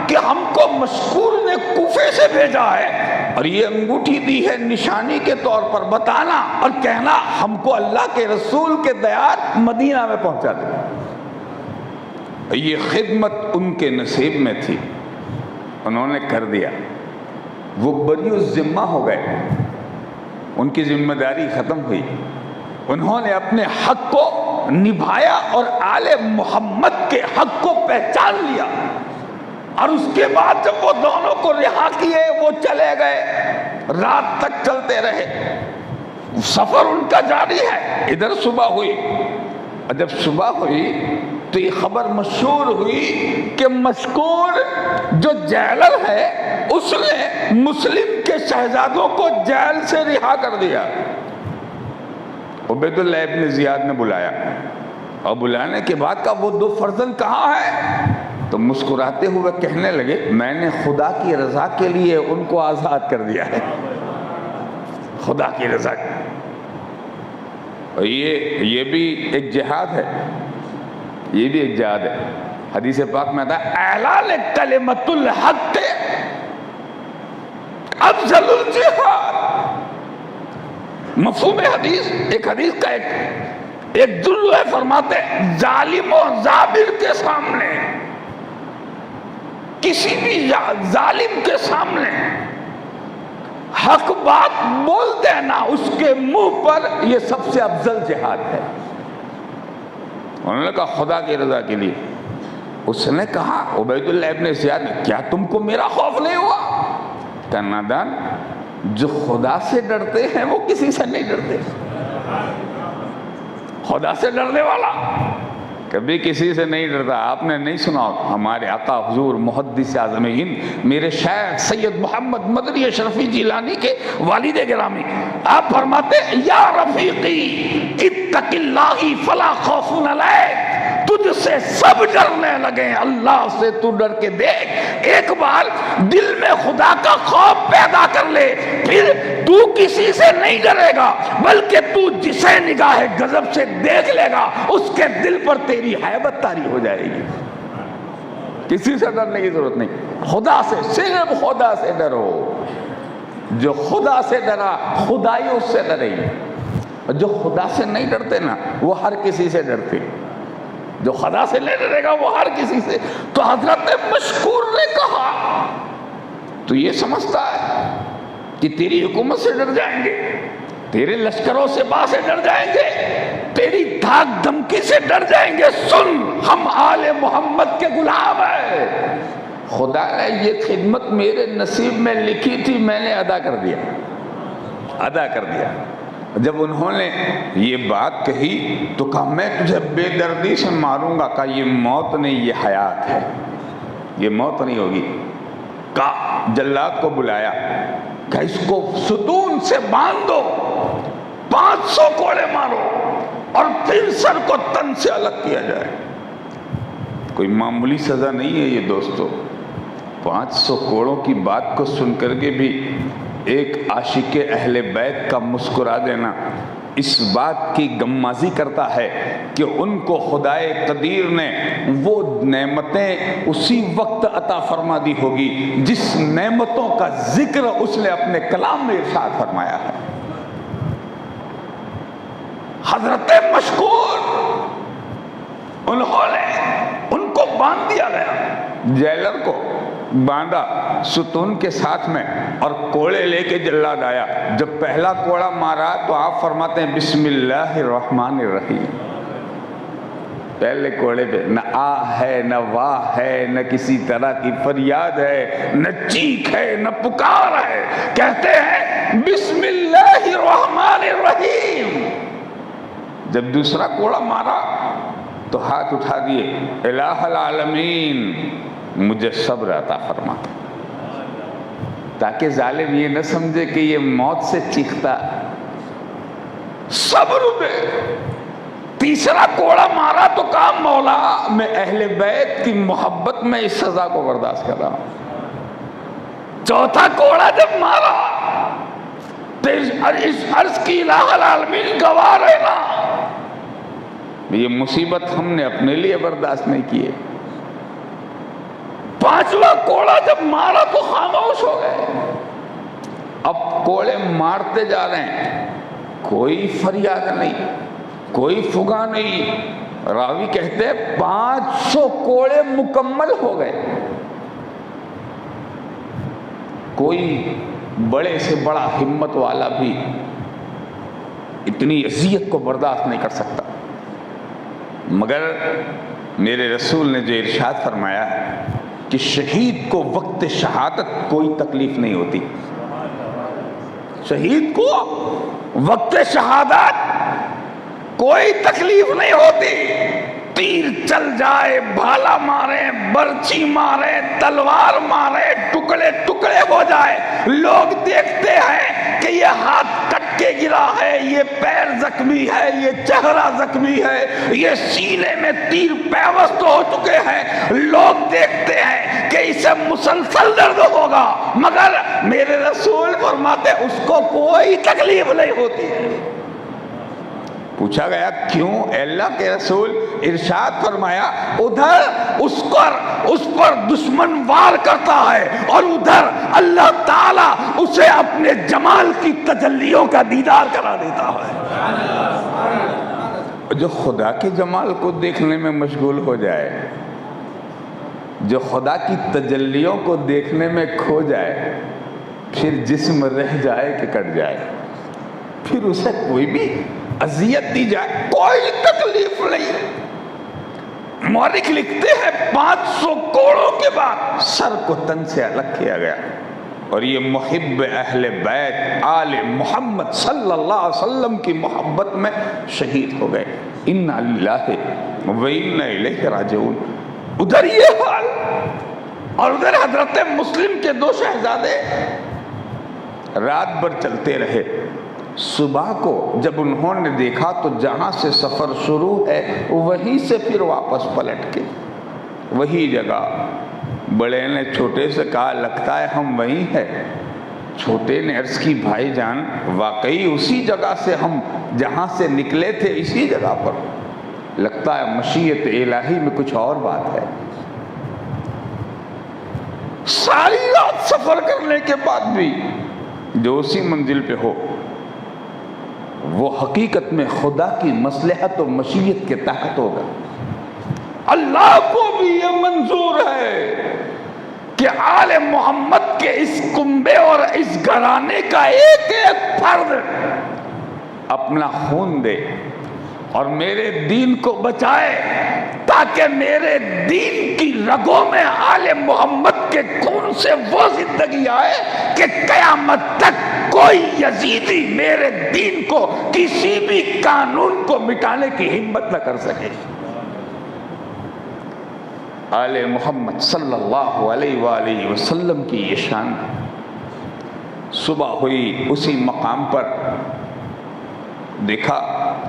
کہ ہم کو مشکور نے کوفے سے بھیجا ہے اور یہ انگوٹھی دی ہے نشانی کے طور پر، بتانا اور کہنا ہم کو اللہ کے رسول کے دیار مدینہ میں پہنچا دے۔ یہ خدمت ان کے نصیب میں تھی، انہوں نے کر دیا، وہ بری الذمہ ہو گئے، ان کی ذمہ داری ختم ہوئی، انہوں نے اپنے حق کو نبھایا اور آل محمد کے حق کو پہچان لیا۔ اور اس کے بعد جب وہ دونوں کو رہا کیے وہ چلے گئے، رات تک چلتے رہے، سفر ان کا جاری ہے۔ ادھر صبح ہوئی، اور جب صبح ہوئی تو یہ خبر مشہور ہوئی کہ مشکور جو جیلر ہے اس نے مسلم کے شہزادوں کو جیل سے رہا کر دیا۔ عبید اللہ ابن زیاد نے بلایا، اور بلانے کے بعد کہا وہ دو فرزند کہاں ہیں؟ تو مسکراتے ہوئے کہنے لگے میں نے خدا کی رضا کے لیے ان کو آزاد کر دیا ہے، خدا کی رضا۔ اور یہ بھی ایک جہاد ہے، یہ بھی ایک جہاد ہے۔ حدیث پاک میں آتا ہے اعلان کلمۃ الحق افضل الجہاد۔ مفہوم حدیث، ایک حدیث کا ایک جلو ہے، فرماتے ہیں ظالم و جابر کے سامنے، کسی بھی ظالم کے سامنے حق بات بول دینا اس کے منہ پر، یہ سب سے افضل جہاد ہے۔ انہوں نے کہا خدا کی رضا کے لیے۔ اس نے کہا عبید اللہ ابن زیاد نے کیا تم کو میرا خوف نہیں ہوا؟ کہ نادان، جو خدا سے ڈرتے ہیں وہ کسی سے نہیں ڈرتے، خدا سے ڈرنے والا کبھی کسی سے نہیں ڈرتا۔ آپ نے نہیں سنا ہمارے آقا حضور محدث اعظم ہند میرے شیخ سید محمد مدنی اشرفی جیلانی کے والد گرامی، آپ فرماتے ہیں یا رفیقی اتق اللہ فلا خوف علیک، تجھ سے سب ڈرنے لگے، اللہ سے تو ڈر کے دیکھ، ایک بار دل میں خدا کا خوف پیدا کر لے، پھر تو کسی سے نہیں ڈرے گا، بلکہ تو جسے نگاہ غضب سے دیکھ لے گا اس کے دل پر تیری ہیبت طاری ہو جائے گی۔ کسی سے ڈرنے کی ضرورت نہیں، خدا سے، صرف خدا سے ڈرو۔ جو خدا سے ڈرا خدائی اس سے ڈرے گی، اور جو خدا سے نہیں ڈرتے نا وہ ہر کسی سے ڈرتے، جو خدا سے نہیں ڈرے گا وہ ہر کسی سے۔ تو حضرت مشکور نے کہا تو یہ سمجھتا ہے کہ تیری حکومت سے ڈر جائیں گے، تیرے لشکروں سے سے ڈر جائیں گے، تیری دھاک دھمکی سے ڈر جائیں گے، سن ہم آل محمد کے غلام ہیں، خدا نے یہ خدمت میرے نصیب میں لکھی تھی، میں نے ادا کر دیا۔ جب انہوں نے یہ بات کہی تو کہا میں تجھے بے دردی سے ماروں گا، کہا یہ موت نہیں یہ حیات ہے، یہ موت نہیں ہوگی۔ کہا جلاد کو بلایا، کہا اس کو ستون سے باندھ دو، 500 کوڑے مارو اور پھر سر کو تن سے الگ کیا جائے۔ کوئی معمولی سزا نہیں ہے یہ دوستو، 500 کوڑوں کی بات کو سن کر کے بھی ایک عاشق اہل بیت کا مسکرا دینا اس بات کی غمازی کرتا ہے کہ ان کو خدائے قدیر نے وہ نعمتیں اسی وقت عطا فرما دی ہوگی جس نعمتوں کا ذکر اس نے اپنے کلام میں ارشاد فرمایا ہے۔ حضرت مشکور انہوں نے ان کو باندھ دیا گیا، جیلر کو باندھا ستون کے ساتھ میں، اور کوڑے لے کے جلاد آیا۔ جب پہلا کوڑا مارا تو آپ فرماتے ہیں بسم اللہ الرحمن الرحیم، پہلے کوڑے پہ نہ آ ہے نہ واہ ہے، نہ کسی طرح کی فریاد ہے، نہ چیخ ہے نہ پکار ہے، کہتے ہیں بسم اللہ الرحمن الرحیم۔ جب دوسرا کوڑا مارا تو ہاتھ اٹھا دیے، الہ العالمین مجھے صبر عطا فرما، تاکہ ظالم یہ نہ سمجھے کہ یہ موت سے چیختا، صبر دے. تیسرا کوڑا مارا تو کہا مولا میں اہل بیت کی محبت میں اس سزا کو برداشت کر رہا ہوں. چوتھا کوڑا جب مارا تو اس عرض کی الہ العالمین گواہ رہنا، یہ مصیبت ہم نے اپنے لیے برداشت نہیں کی ہے. پانچواں کوڑا جب مارا تو خاموش ہو گئے. اب کوڑے مارتے جا رہے ہیں، کوئی فریاد نہیں، کوئی فغاں نہیں. راوی کہتے ہیں 500 کوڑے مکمل ہو گئے. کوئی بڑے سے بڑا ہمت والا بھی اتنی اذیت کو برداشت نہیں کر سکتا. مگر میرے رسول نے جو ارشاد فرمایا کہ شہید کو وقت شہادت کوئی تکلیف نہیں ہوتی. شہید کو وقت شہادت کوئی تکلیف نہیں ہوتی. تیر چل جائے، بھالا مارے، برچھی مارے، تلوار مارے، ٹکڑے ٹکڑے ہو جائے، لوگ دیکھتے ہیں کہ یہ ہاتھ کٹ کے گرا ہے، یہ پیر زخمی ہے، یہ چہرہ زخمی ہے، یہ سینے میں تیر پیوست ہو چکے ہیں. لوگ دیکھتے ہیں کہ اسے مسلسل درد ہوگا، مگر میرے رسول فرماتے اس کو کوئی تکلیف نہیں ہوتی ہے. پوچھا گیا کیوں؟ اللہ کے رسول ارشاد فرمایا ادھر اس پر دشمن وار کرتا ہے اور ادھر اللہ تعالیٰ اسے اپنے جمال کی تجلیوں کا دیدار کرا دیتا ہے. جو خدا کے جمال کو دیکھنے میں مشغول ہو جائے، جو خدا کی تجلیوں کو دیکھنے میں کھو جائے، پھر جسم رہ جائے کہ کٹ جائے، پھر اسے کوئی بھی اذیت دی جائے کوئی تکلیف نہیں. مورخ لکھتے ہیں 500 کوڑوں کے بعد سر کو تن سے الگ کیا گیا اور یہ محب اہل بیت آل محمد صلی اللہ علیہ وسلم کی محبت میں شہید ہو گئے. انا للہ و انا الیہ راجعون. ادھر یہ حال اور ادھر حضرت مسلم کے 2 شہزادے رات بھر چلتے رہے. صبح کو جب انہوں نے دیکھا تو جہاں سے سفر شروع ہے وہیں سے پھر واپس پلٹ کے وہی جگہ. بڑے نے چھوٹے سے کہا لگتا ہے ہم وہیں ہیں. چھوٹے نے عرض کی بھائی جان واقعی اسی جگہ سے ہم جہاں سے نکلے تھے اسی جگہ پر. لگتا ہے مشیت الہی میں کچھ اور بات ہے. ساری رات سفر کرنے کے بعد بھی جو اسی منزل پہ ہو وہ حقیقت میں خدا کی مصلحت و مشیت کے تحت ہوگا. اللہ کو بھی یہ منظور ہے کہ آل محمد کے اس کنبے اور اس گھرانے کا ایک ایک فرد اپنا خون دے اور میرے دین کو بچائے تاکہ میرے دین کی رگوں میں آل محمد کے خون سے وہ زندگی آئے کہ قیامت تک کوئی یزیدی میرے دین کو کسی بھی قانون کو مٹانے کی ہمت نہ کر سکے. آل محمد صلی اللہ علیہ وآلہ وسلم کی یہ شان. صبح ہوئی اسی مقام پر دیکھا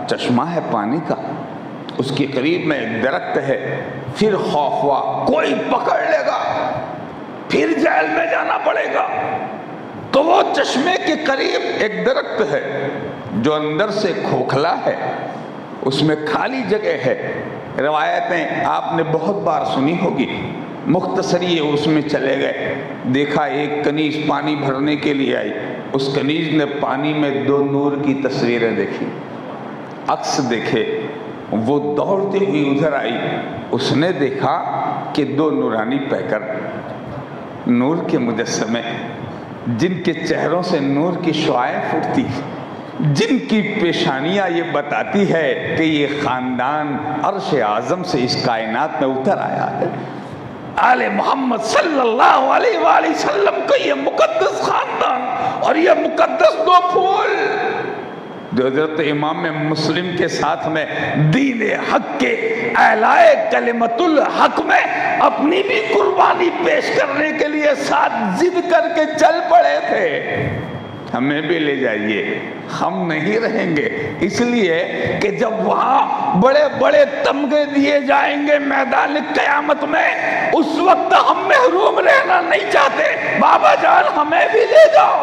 چشمہ ہے پانی کا، اس کے قریب میں ایک درخت ہے. پھر خوف ہوا کوئی پکڑ لے گا، پھر جیل میں جانا پڑے گا. تو وہ چشمے کے قریب ایک درخت ہے جو اندر سے کھوکھلا ہے، اس میں خالی جگہ ہے. روایتیں آپ نے بہت بار سنی ہوگی. مختصر یہ اس میں چلے گئے، دیکھا ایک کنیز پانی بھرنے کے لیے آئی. اس کنیز نے پانی میں 2 نور کی تصویریں دیکھی، عکس دیکھے. وہ دوڑتی ہوئی ادھر آئی. اس نے دیکھا کہ 2 نورانی پیکر، نور کے مجسمے، جن کے چہروں سے نور کی شعاعیں پھوٹتی، جن کی پیشانیاں یہ بتاتی ہے کہ یہ خاندان عرش اعظم سے اس کائنات میں اتر آیا ہے. آل محمد صلی اللہ علیہ وآلہ وسلم کا یہ مقدس خاندان اور یہ مقدس 2 پھول جو حضرت امام مسلم کے ساتھ میں دین حق کے اعلائے کلمت الحق میں اپنی بھی قربانی پیش کرنے کے لیے ساتھ ضد کر کے چل پڑے تھے. ہمیں بھی لے جائیے، ہم نہیں رہیں گے، اس لیے کہ جب وہاں بڑے بڑے تمغے دیے جائیں گے میدان قیامت میں، اس وقت ہم محروم رہنا نہیں چاہتے، بابا جان ہمیں بھی لے جاؤ۔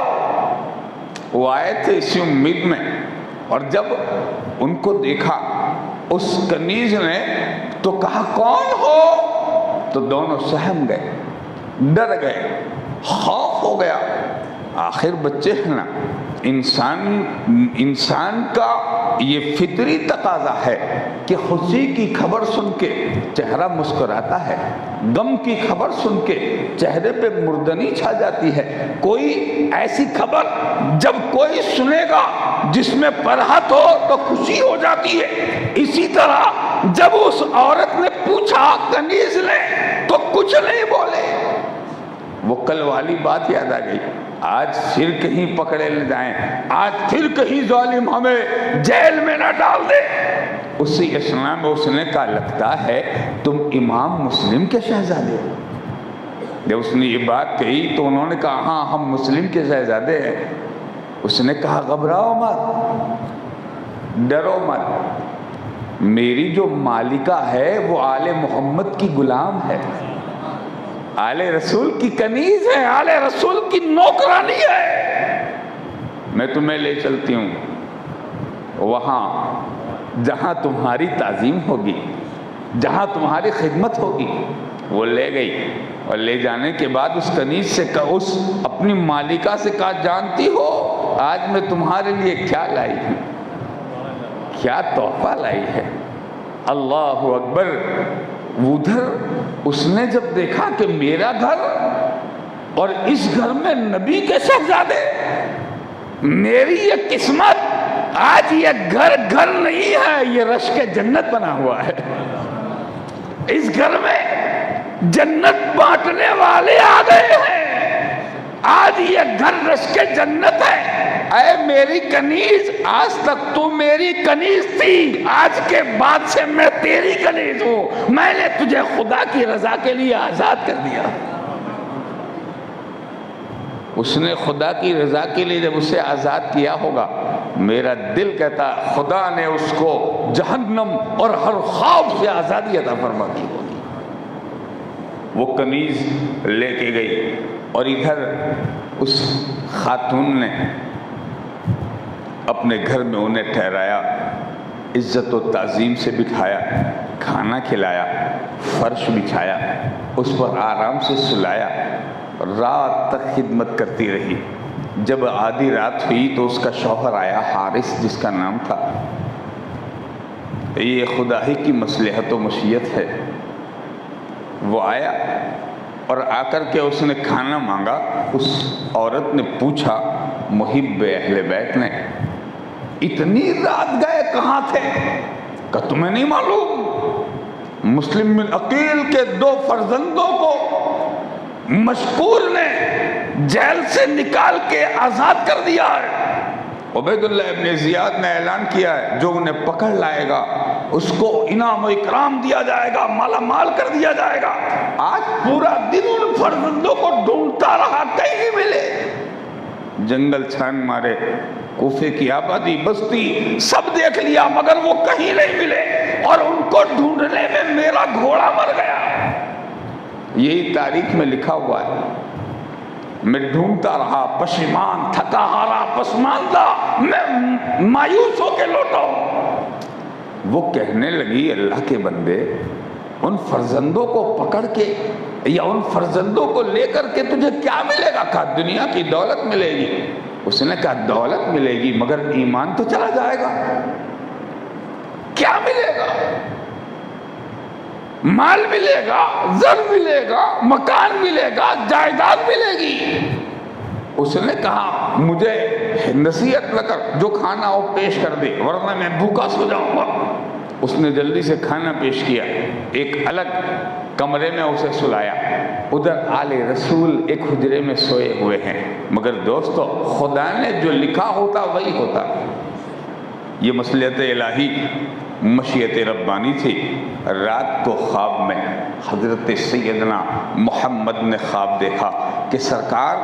وہ آئے تھے اسی امید میں، اور جب ان کو دیکھا اس کنیز نے تو کہا کون ہو؟ تو دونوں سہم گئے، ڈر گئے، خوف ہو گیا۔ آخر بچے ہیں نا، انسان کا یہ فطری تقاضا ہے کہ خوشی کی خبر سن کے چہرہ مسکراتا ہے، غم کی خبر سن کے چہرے پہ مردنی چھا جاتی ہے۔ کوئی ایسی خبر جب کوئی سنے گا جس میں فرحت ہو تو خوشی ہو جاتی ہے۔ اسی طرح جب اس عورت نے پوچھا کنیز نے تو کچھ نہیں بولے۔ وہ کل والی بات یاد آ گئی، آج پھر کہیں پکڑے لے جائیں، آج پھر کہیں ظالم ہمیں جیل میں نہ ڈال دے۔ اسی اسنا میں اس نے کہا لگتا ہے تم امام مسلم کے شہزادے ہو۔ جب اس نے یہ بات کہی تو انہوں نے کہا ہاں ہم مسلم کے شہزادے ہیں۔ اس نے کہا گھبراؤ مت، ڈرو مت، میری جو مالکہ ہے وہ آل محمد کی غلام ہے، آل رسول کی کنیز ہے، آل رسول کی نوکرانی ہے۔ میں تمہیں لے چلتی ہوں وہاں جہاں تمہاری تعظیم ہوگی، جہاں تمہاری خدمت ہوگی۔ وہ لے گئی، اور لے جانے کے بعد اس کنیز سے اس اپنی مالکہ سے کہا جانتی ہو آج میں تمہارے لیے کیا لائی ہوں، کیا تحفہ لائی ہے؟ اللہ اکبر۔ ادھر اس نے جب دیکھا کہ میرا گھر اور اس گھر میں نبی کے شہزادے، میری یہ قسمت، آج یہ گھر گھر نہیں ہے، یہ رشک جنت بنا ہوا ہے۔ اس گھر میں جنت بانٹنے والے آ گئے ہیں، آج یہ گھر رشک جنت ہے۔ اے میری کنیز، آج تک تو میری کنیز تھی، آج کے بعد سے میں تیری کنیز ہوں، میں نے تجھے خدا کی رضا کے لیے آزاد کر دیا۔ اس نے خدا کی رضا کے لیے جب اسے آزاد کیا ہوگا، میرا دل کہتا خدا نے اس کو جہنم اور ہر خوف سے آزادی عطا فرما دی ہوگی۔ وہ کنیز لے کے گئی، اور ادھر اس خاتون نے اپنے گھر میں انہیں ٹھہرایا، عزت و تعظیم سے بٹھایا، کھانا کھلایا، فرش بچھایا، اس پر آرام سے سلایا، رات تک خدمت کرتی رہی۔ جب آدھی رات ہوئی تو اس کا شوہر آیا، حارث جس کا نام تھا۔ یہ خدا ہی کی مصلحت و مشیت ہے۔ وہ آیا اور آ کر کے اس نے کھانا مانگا۔ اس عورت نے پوچھا، محب اہل بیت نے، اتنی رات گئے کہاں تھے؟ کہ تمہیں نہیں معلوم مسلم بن عقیل کے 2 فرزندوں کو مشکور نے جیل سے نکال کے آزاد کر دیا ہے۔ عبید اللہ ابن زیاد نے اعلان کیا ہے جو انہیں پکڑ لائے گا اس کو انعام و اکرام دیا جائے گا، مالا مال کر دیا جائے گا۔ آج پورا دن ان فرزندوں کو ڈھونڈتا رہا، کہیں نہیں ملے۔ جنگل چھان مارے، کوفے کی آبادی، بستی سب دیکھ لیا، مگر وہ کہیں نہیں ملے، اور ان کو ڈھونڈنے میں میرا گھوڑا مر گیا۔ یہی تاریخ میں لکھا ہوا ہے۔ میں ڈھونڈتا رہا، پشیمان، تھکا ہارا، پسماندہ، میں مایوس ہو کے لوٹا ہوں۔ وہ کہنے لگی اللہ کے بندے، ان فرزندوں کو پکڑ کے یا ان فرزندوں کو لے کر کے تجھے کیا ملے گا؟ کہا دنیا کی دولت ملے گی۔ اس نے کہا دولت ملے گی مگر ایمان تو چلا جائے گا، کیا ملے گا؟ مال ملے گا، زر ملے گا، مکان ملے گا، جائیداد ملے گی۔ اس نے کہا مجھے نصیحت نہ کر، جو کھانا ہو پیش کر دے ورنہ میں بھوکا سو جاؤں گا۔ اس نے جلدی سے کھانا پیش کیا، ایک الگ کمرے میں اسے سلایا۔ ادھر آل رسول ایک حجرے میں سوئے ہوئے ہیں، مگر دوستو خدا نے جو لکھا ہوتا وہی ہوتا۔ یہ مصلحت الہی مشیت ربانی تھی۔ رات کو خواب میں حضرت سیدنا محمد نے خواب دیکھا کہ سرکار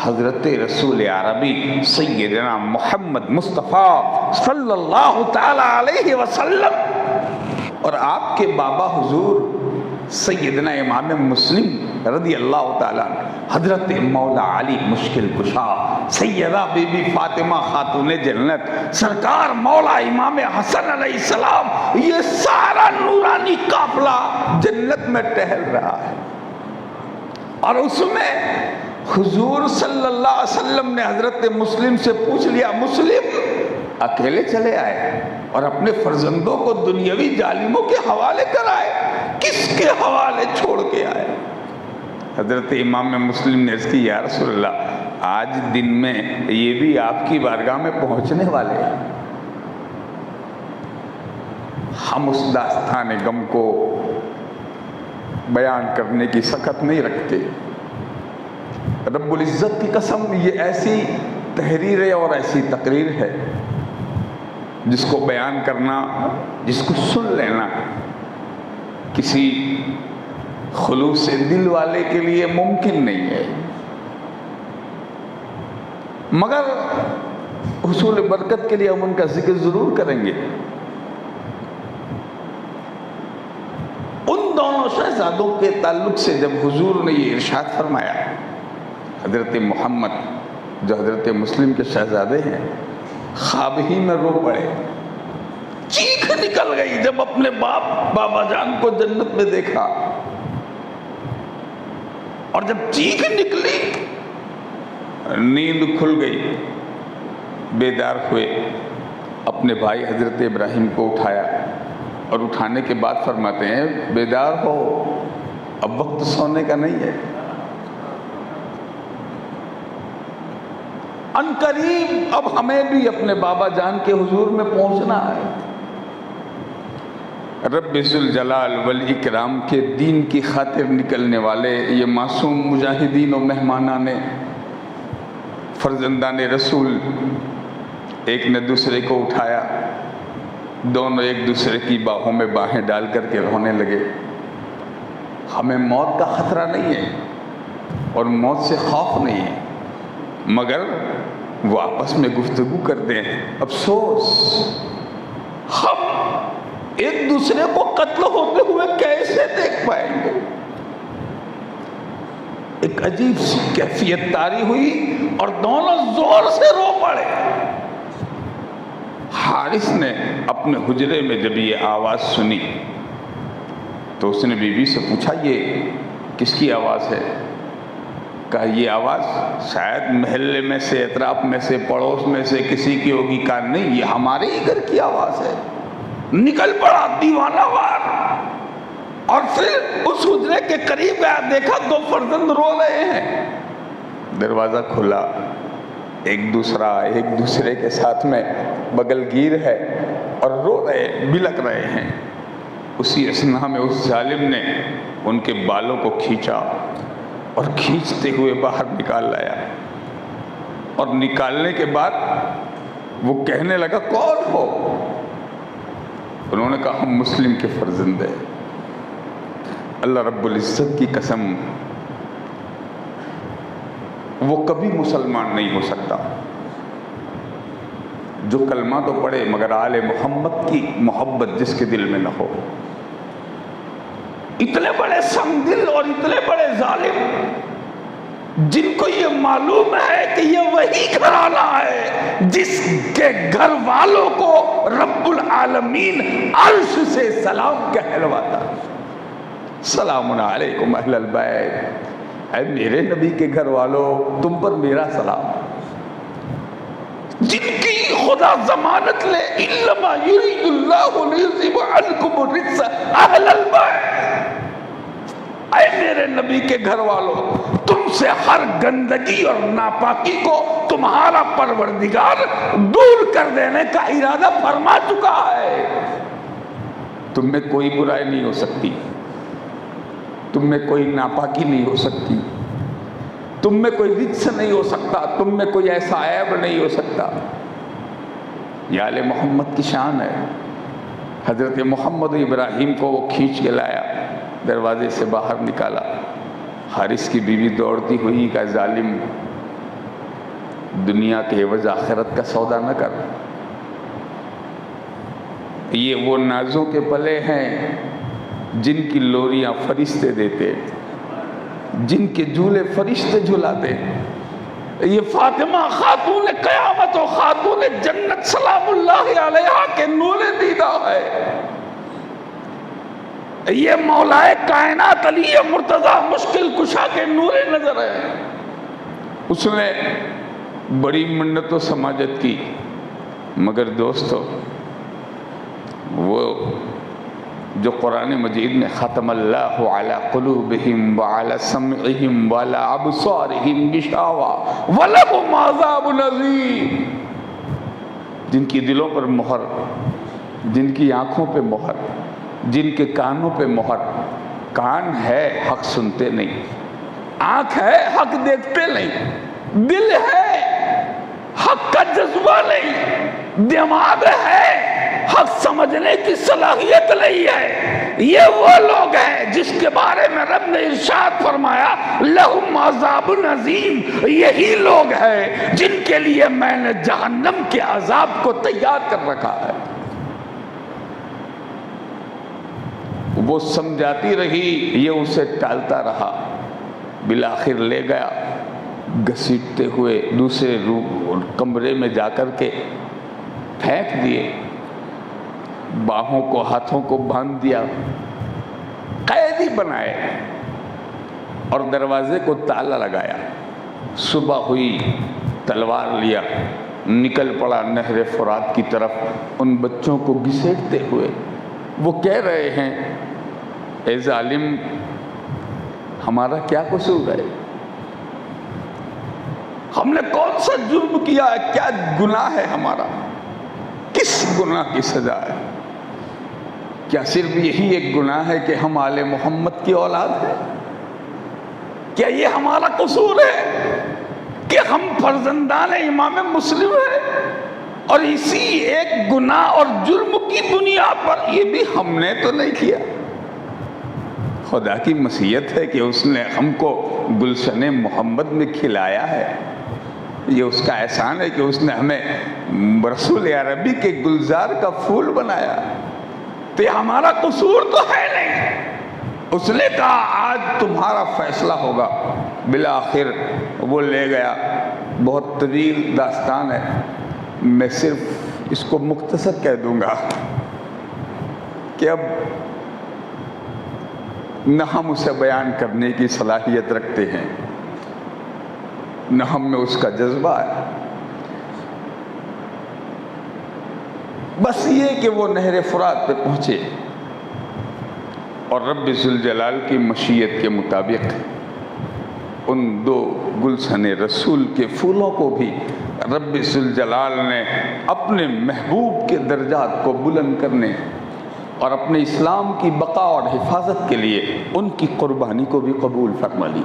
حضرت رسول عربی سیدنا محمد مصطفیٰ صلی اللہ تعالی علیہ وسلم اور آپ کے بابا حضور سیدنا امام مسلم رضی اللہ تعالیٰ حضرت مولا علی مشکل کشا، سیدہ بی بی فاطمہ خاتون جنت، سرکار مولا امام حسن علیہ السلام، یہ سارا نورانی قافلہ جنت میں ٹہل رہا ہے۔ اور اس میں حضور صلی اللہ علیہ وسلم نے حضرت مسلم سے پوچھ لیا، مسلم اکیلے چلے آئے اور اپنے فرزندوں کو دنیاوی ظالموں کے حوالے کر آئے، کس کے حوالے چھوڑ کے آئے؟ حضرت امام مسلم نے عرض کی، یا رسول اللہ آج دن میں یہ بھی آپ کی بارگاہ میں پہنچنے والے ہیں۔ ہم اس داستان غم کو بیان کرنے کی سخت نہیں رکھتے۔ رب العزت کی قسم، یہ ایسی تحریر ہے اور ایسی تقریر ہے جس کو بیان کرنا، جس کو سن لینا کسی خلوص دل والے کے لیے ممکن نہیں ہے، مگر حصول برکت کے لیے ہم ان کا ذکر ضرور کریں گے۔ ان دونوں شہزادوں کے تعلق سے جب حضور نے یہ ارشاد فرمایا، حضرت محمد جو حضرت مسلم کے شہزادے ہیں خواب ہی میں رو پڑے، چیخ نکل گئی جب اپنے بابا جان کو جنت میں دیکھا۔ اور جب چیخ نکلی نیند کھل گئی، بیدار ہوئے، اپنے بھائی حضرت ابراہیم کو اٹھایا اور اٹھانے کے بعد فرماتے ہیں، بیدار ہو، اب وقت سونے کا نہیں ہے، ان قریب اب ہمیں بھی اپنے بابا جان کے حضور میں پہنچنا ہے۔ رب ذوالجلال والاکرام کے دین کی خاطر نکلنے والے یہ معصوم مجاہدین و مہمانان فرزندان رسول ایک نے دوسرے کو اٹھایا، دونوں ایک دوسرے کی باہوں میں باہیں ڈال کر کے رونے لگے۔ ہمیں موت کا خطرہ نہیں ہے اور موت سے خوف نہیں ہے، مگر وہ آپس میں گفتگو کرتے ہیں، افسوس ہم ایک دوسرے کو قتل ہوتے ہوئے کیسے دیکھ پائیں گے۔ ایک عجیب سی کیفیت طاری ہوئی اور دونوں زور سے رو پڑے۔ حارث نے اپنے حجرے میں جب یہ آواز سنی تو اس نے بیوی سے پوچھا، یہ کس کی آواز ہے؟ کہا یہ آواز شاید محلے میں سے، اطراف میں سے، پڑوس میں سے کسی کی ہوگی۔ کہا نہیں، یہ ہمارے ہی گھر کی آواز ہے۔ نکل پڑا دیوانہ وار، اور پھر اس حجرے کے قریب گیا، دیکھا دو فرزند رو رہے ہیں۔ دروازہ کھلا، ایک دوسرے کے ساتھ میں بغل گیر ہے اور رو رہے، بلک رہے ہیں۔ اسی اثنا میں اس ظالم نے ان کے بالوں کو کھینچا اور کھینچتے ہوئے باہر نکال لایا، اور نکالنے کے بعد وہ کہنے لگا، کون ہو؟ انہوں نے کہا، ہم مسلم کے فرزند ہیں۔ اللہ رب العزت کی قسم، وہ کبھی مسلمان نہیں ہو سکتا جو کلمہ تو پڑھے مگر آل محمد کی محبت جس کے دل میں نہ ہو۔ اتنے بڑے سنگ دل اور اتنے بڑے ظالم جن کو یہ معلوم ہے کہ یہ وہی گھرانہ ہے جس کے گھر والوں کو رب العالمین عرش سے سلام کہلواتا، سلام علیکم اہل البیت، اے میرے نبی کے گھر والوں تم پر میرا سلام، جن کی خدا ضمانت لے، انما یرید اللہ لیذہب عنکم الرجس اہل البیت، اے میرے نبی کے گھر والوں تم سے ہر گندگی اور ناپاکی کو تمہارا پروردگار دور کر دینے کا ارادہ فرما چکا ہے۔ تم میں کوئی برائی نہیں ہو سکتی، تم میں کوئی ناپاکی نہیں ہو سکتی، تم میں کوئی رجس نہیں ہو سکتا، تم میں کوئی ایسا عیب نہیں ہو سکتا۔ یہ آل محمد کی شان ہے، حضرت محمد ابراہیم کو وہ کھینچ کے لایا، دروازے سے باہر نکالا۔ حارث کی بیوی دوڑتی ہوئی کہ ظالم، دنیا کے عوض آخرت کا سودا نہ کر۔ یہ وہ نازوں کے پلے ہیں جن کی لوریاں فرشتے دیتے، جن کے جھولے فرشتے جھلاتے۔ یہ فاطمہ خاتون قیامت و خاتون جنت سلام اللہ علیہا کے نور دیدہ ہے۔ یہ مولائے کائنات علی مرتضی مشکل کشا کے نور نظر ہے۔ اس نے بڑی منت و سماجت کی، مگر دوستو وہ جو قرآن مجید میں ختم اللہ علی قلوبہم وعلی سمعہم وعلی ابصارہم غشاوہ ولہم عذاب عظیم، جن کی دلوں پر مہر، جن کی آنکھوں پہ مہر، جن کے کانوں پہ مہر۔ کان ہے حق سنتے نہیں، آنکھ ہے حق دیکھتے نہیں، دل ہے حق کا جذبہ نہیں، دماغ ہے حق سمجھنے کی صلاحیت نہیں ہے۔ یہ وہ لوگ ہیں جس کے بارے میں رب نے ارشاد فرمایا لہم عذاب عظیم، یہی لوگ ہیں جن کے لیے میں نے جہنم کے عذاب کو تیار کر رکھا ہے۔ وہ سمجھاتی رہی، یہ اسے ٹالتا رہا، بالآخر لے گیا گھسیٹتے ہوئے دوسرے روم کمرے میں جا کر کے پھینک دیے، باہوں کو ہاتھوں کو باندھ دیا، قیدی بنائے اور دروازے کو تالا لگایا۔ صبح ہوئی، تلوار لیا، نکل پڑا نہر فرات کی طرف ان بچوں کو گھسیٹتے ہوئے۔ وہ کہہ رہے ہیں اے ظالم، ہمارا کیا قصور ہے؟ ہم نے کون سا جرم کیا ہے؟ کیا گناہ ہے ہمارا؟ کس گناہ کی سزا ہے؟ کیا صرف یہی ایک گناہ ہے کہ ہم آل محمد کی اولاد ہیں؟ کیا یہ ہمارا قصور ہے کہ ہم فرزندان امام مسلم ہیں؟ اور اسی ایک گناہ اور جرم کی بنیاد پر یہ بھی ہم نے تو نہیں کیا۔ خدا کی مشیت ہے کہ اس نے ہم کو گلشن محمد میں کھلایا ہے، یہ اس کا احسان ہے کہ اس نے ہمیں رسول عربی کے گلزار کا پھول بنایا، تو یہ ہمارا قصور تو ہے نہیں۔ اس نے کہا آج تمہارا فیصلہ ہوگا۔ بالآخر وہ لے گیا۔ بہت طویل داستان ہے، میں صرف اس کو مختصر کہہ دوں گا کہ اب نہ ہم اسے بیان کرنے کی صلاحیت رکھتے ہیں، نہ ہم میں اس کا جذبہ ہے۔ بس یہ کہ وہ نہر فرات پہ پہنچے اور رب ذوالجلال کی مشیت کے مطابق ان دو گلشن رسول کے پھولوں کو بھی رب ذوالجلال نے اپنے محبوب کے درجات کو بلند کرنے اور اپنے اسلام کی بقا اور حفاظت کے لیے ان کی قربانی کو بھی قبول فرما لی۔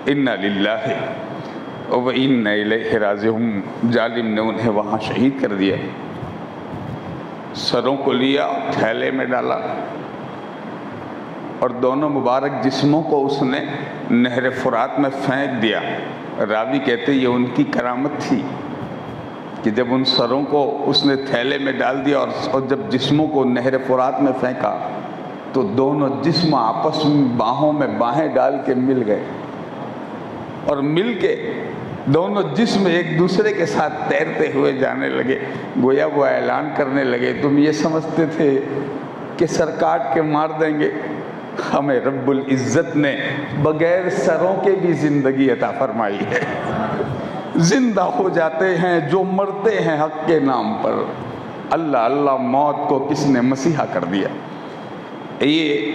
اِنَّا لِلَّهِ وَإِنَّا إِلَيْهِ رَاجِعُونَ۔ ظالم نے انہیں وہاں شہید کر دیا، سروں کو لیا، تھیلے میں ڈالا اور دونوں مبارک جسموں کو اس نے نہر فرات میں پھینک دیا۔ راوی کہتے یہ ان کی کرامت تھی کہ جب ان سروں کو اس نے تھیلے میں ڈال دیا اور جب جسموں کو نہر فرات میں پھینکا تو دونوں جسم آپس میں باہوں میں باہیں ڈال کے مل گئے، اور مل کے دونوں جسم ایک دوسرے کے ساتھ تیرتے ہوئے جانے لگے۔ گویا وہ اعلان کرنے لگے تم یہ سمجھتے تھے کہ سر کاٹ کے مار دیں گے، ہمیں رب العزت نے بغیر سروں کے بھی زندگی عطا فرمائی ہے۔ زندہ ہو جاتے ہیں جو مرتے ہیں حق کے نام پر۔ اللہ اللہ، موت کو کس نے مسیحا کر دیا۔ یہ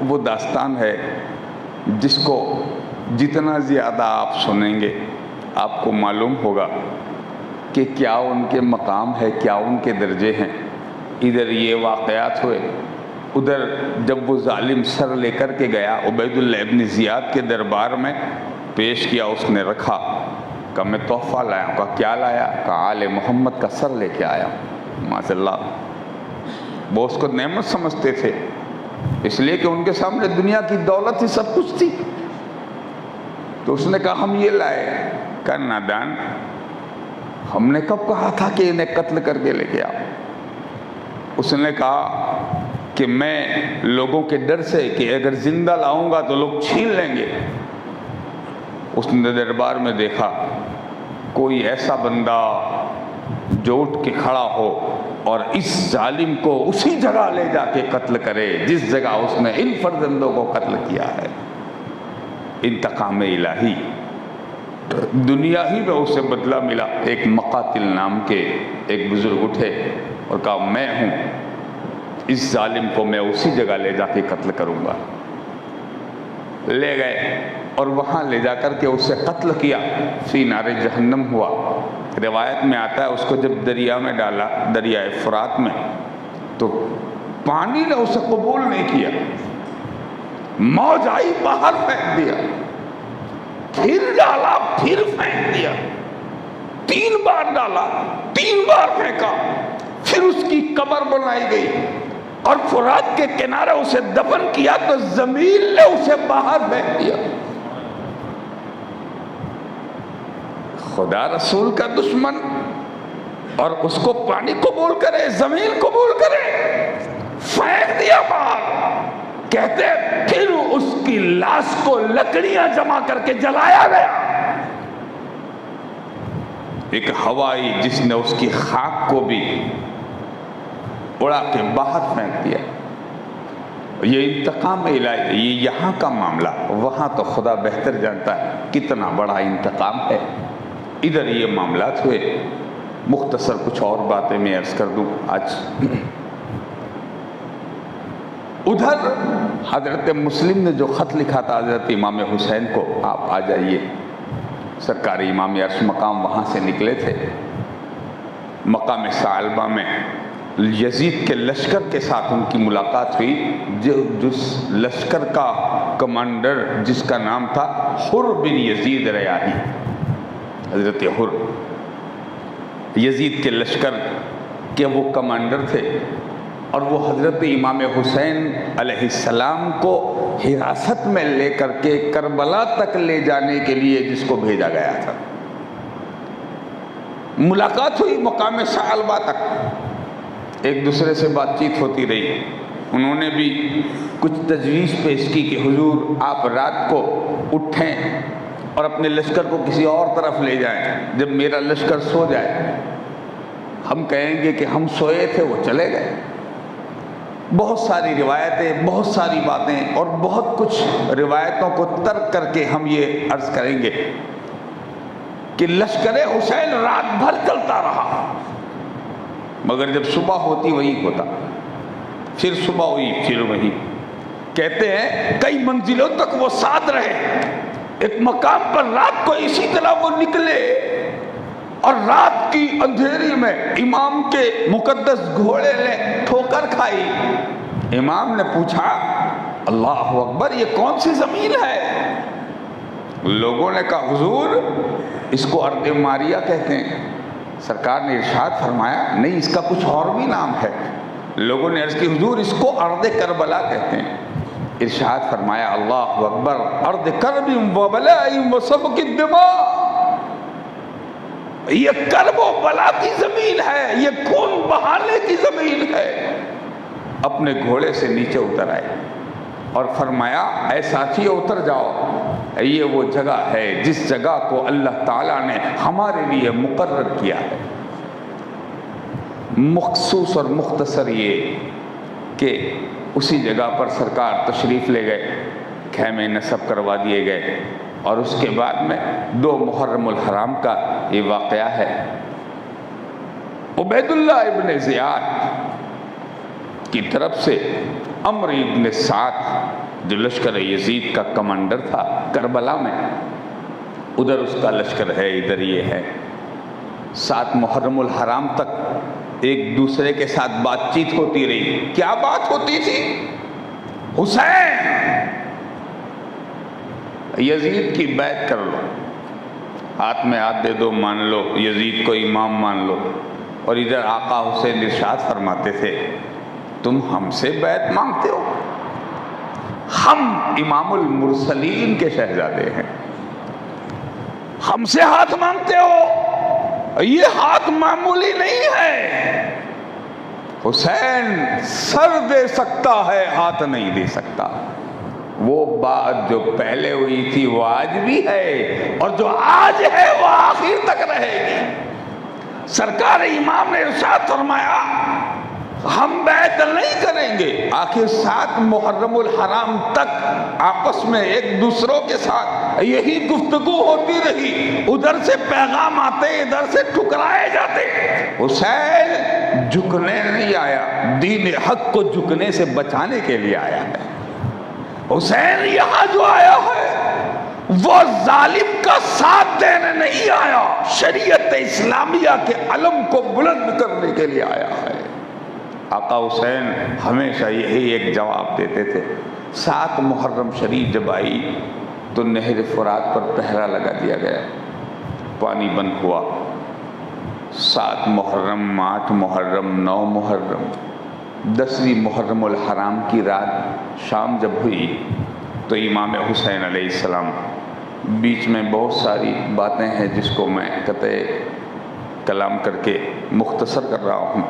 وہ داستان ہے جس کو جتنا زیادہ آپ سنیں گے آپ کو معلوم ہوگا کہ کیا ان کے مقام ہے، کیا ان کے درجے ہیں۔ ادھر یہ واقعات ہوئے، ادھر جب وہ ظالم سر لے کر کے گیا عبید اللہ ابن زیاد کے دربار میں پیش کیا، اس نے رکھا، کہا میں تحفہ لایا ہوں۔ کہا کیا لایا؟ کہا آل محمد کا سر لے کے آیا ہوں۔ ماشاء اللہ، وہ اس کو نعمت سمجھتے تھے، اس لیے کہ ان کے سامنے دنیا کی دولت ہی سب کچھ تھی۔ تو اس نے کہا ہم یہ لائے۔ کہا نادان، ہم نے کب کہا تھا کہ انہیں قتل کر کے لے کے آؤ؟ اس نے کہا کہ میں لوگوں کے ڈر سے کہ اگر زندہ لاؤں گا تو لوگ چھین لیں گے۔ اس نے دربار میں دیکھا کوئی ایسا بندہ جو اٹھ کے کھڑا ہو اور اس ظالم کو اسی جگہ لے جا کے قتل کرے جس جگہ اس نے ان فرزندوں کو قتل کیا ہے۔ انتقام الہی، دنیا ہی میں اسے بدلہ ملا۔ ایک مقاتل نام کے ایک بزرگ اٹھے اور کہا میں ہوں، اس ظالم کو میں اسی جگہ لے جا کے قتل کروں گا۔ لے گئے اور وہاں لے جا کر کے اسے قتل کیا، فی نار جہنم ہوا۔ روایت میں آتا ہے اس کو جب دریا میں ڈالا، دریائے فرات میں، تو پانی نے اسے قبول نہیں کیا، موج آئی باہر پھینک دیا، پھر ڈالا پھر پھینک دیا، 3 بار ڈالا 3 بار پھینکا، پھر اس کی قبر بنائی گئی اور فرات کے کنارے اسے دفن کیا تو زمین نے اسے باہر پھینک دیا۔ خدا رسول کا دشمن اور اس کو پانی قبول کرے، زمین قبول کرے، پھینک دیا باہر۔ کہتے پھر اس کی لاش کو لکڑیاں جمع کر کے جلایا گیا۔ ایک ہوائی جس نے اس کی خاک کو بھی اڑا کے باہر پھینک دیا۔ یہ انتقام الہی، یہ یہاں کا معاملہ، وہاں تو خدا بہتر جانتا ہے کتنا بڑا انتقام ہے۔ ادھر یہ معاملات ہوئے۔ مختصر کچھ اور باتیں میں عرض کر دوں آج۔ ادھر حضرت مسلم نے جو خط لکھا تھا حضرت امام حسین کو، آپ آ جائیے، سرکار امام عرش مقام وہاں سے نکلے تھے۔ مقام ثعلبہ میں یزید کے لشکر کے ساتھ ان کی ملاقات ہوئی، جس لشکر کا کمانڈر جس کا نام تھا حر بن یزید ریاحی، حضرت حر یزید کے لشکر کے وہ کمانڈر تھے، اور وہ حضرت امام حسین علیہ السلام کو حراست میں لے کر کے کربلا تک لے جانے کے لیے جس کو بھیجا گیا تھا۔ ملاقات ہوئی مقام ثعلبہ تک، ایک دوسرے سے بات چیت ہوتی رہی۔ انہوں نے بھی کچھ تجویز پیش کی کہ حضور آپ رات کو اٹھیں اور اپنے لشکر کو کسی اور طرف لے جائیں، جب میرا لشکر سو جائے ہم کہیں گے کہ ہم سوئے تھے، وہ چلے گئے۔ بہت ساری روایتیں، بہت ساری باتیں اور بہت کچھ روایتوں کو ترک کر کے ہم یہ عرض کریں گے کہ لشکر حسین رات بھر چلتا رہا، مگر جب صبح ہوتی وہی ہوتا، پھر صبح ہوئی پھر وہی۔ کہتے ہیں کئی منزلوں تک وہ ساتھ رہے۔ ایک مقام پر رات کو اسی طرح وہ نکلے اور رات کی اندھیری میں امام کے مقدس گھوڑے نے ٹھوکر کھائی۔ امام نے پوچھا اللہ اکبر، یہ کون سی زمین ہے؟ لوگوں نے کہا حضور اس کو ارض ماریہ کہتے ہیں۔ سرکار نے ارشاد فرمایا نہیں، اس کا کچھ اور بھی نام ہے۔ لوگوں نے عرض کی حضور اس کو ارض کربلا کہتے ہیں۔ ارشاد فرمایا اللہ اکبر، ارض کرب و بلاء و سفک الدماء، یہ کرب و بلا کی زمین ہے، یہ خون بہانے کی زمین ہے۔ اپنے گھوڑے سے نیچے اتر آئے اور فرمایا اے ساتھیو اتر جاؤ، یہ وہ جگہ ہے جس جگہ کو اللہ تعالیٰ نے ہمارے لیے مقرر کیا ہے۔ مخصوص اور مختصر یہ کہ اسی جگہ پر سرکار تشریف لے گئے، خیمے نصب کروا دیے گئے، اور اس کے بعد میں 2 محرم الحرام کا یہ واقعہ ہے۔ عبید اللہ ابن زیاد کی طرف سے عمرو ابن سعد جو لشکر یزید کا کمانڈر تھا کربلا میں، ادھر اس کا لشکر ہے، ادھر یہ ہے۔ 7 محرم الحرام تک ایک دوسرے کے ساتھ بات چیت ہوتی رہی۔ کیا بات ہوتی تھی؟ حسین یزید کی بیعت کر لو، ہاتھ میں ہاتھ دے دو، مان لو، یزید کو امام مان لو۔ اور ادھر آقا حسین ارشاد فرماتے تھے تم ہم سے بیعت مانگتے ہو؟ ہم امام المرسلین کے شہزادے ہیں، ہم سے ہاتھ مانگتے ہو؟ یہ ہاتھ معمولی نہیں ہے، حسین سر دے سکتا ہے، ہاتھ نہیں دے سکتا۔ وہ بات جو پہلے ہوئی تھی وہ آج بھی ہے، اور جو آج ہے وہ آخر تک رہے گی۔ سرکار امام نے ارشاد فرمایا ہم بیعت نہیں کریں گے، آخر 7 محرم الحرام تک آپس میں ایک دوسروں کے ساتھ یہی گفتگو ہوتی رہی، ادھر سے پیغام آتے ادھر سے ٹھکرائے جاتے۔ حسین جھکنے نہیں آیا، دین حق کو جھکنے سے بچانے کے لیے آیا ہے۔ حسین یہاں جو آیا ہے وہ ظالم کا ساتھ دینے نہیں آیا، شریعت اسلامیہ کے علم کو بلند کرنے کے لیے آیا ہے۔ آقا حسین ہمیشہ یہی ایک جواب دیتے تھے۔ 7 محرم شریف جب آئی تو نہر فرات پر پہرا لگا دیا گیا، پانی بند ہوا۔ 7 محرم، 8 محرم، 9 محرم، 10ویں محرم الحرام کی رات شام جب ہوئی تو امام حسین علیہ السلام، بیچ میں بہت ساری باتیں ہیں جس کو میں قطع کلام کر کے مختصر کر رہا ہوں،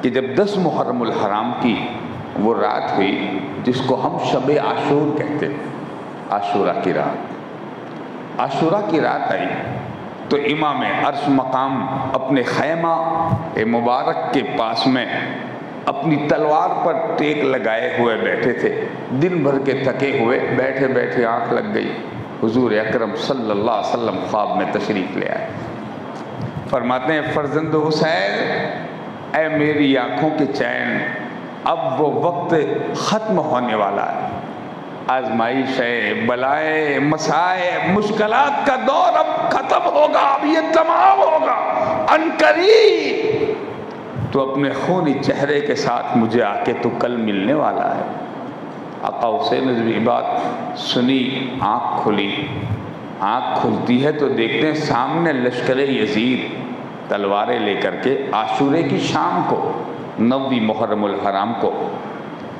کہ جب 10 محرم الحرام کی وہ رات ہوئی جس کو ہم شب عاشور کہتے ہیں، عاشورہ کی رات، عاشورہ کی رات آئی تو امام عرش مقام اپنے خیمہ مبارک کے پاس میں اپنی تلوار پر ٹیک لگائے ہوئے بیٹھے تھے، دن بھر کے تھکے ہوئے، بیٹھے بیٹھے آنکھ لگ گئی، حضور اکرم صلی اللہ علیہ وسلم خواب میں تشریف لے آئے۔ فرماتے ہیں فرزند حسین، اے میری آنکھوں کے چین، اب وہ وقت ختم ہونے والا ہے، آزمائشیں، بلائیں، مسائل، مشکلات کا دور اب ختم ہوگا، اب یہ تمام ہوگا، عنقریب تو اپنے خونی چہرے کے ساتھ مجھے آ کے تو کل ملنے والا ہے۔ آقا حسین نے جب یہ بات سنی، آنکھ کھلی، آنکھ کھلتی ہے تو دیکھتے ہیں سامنے لشکر یزید تلواریں لے کر کے عاشورے کی شام کو، 9ویں محرم الحرام کو،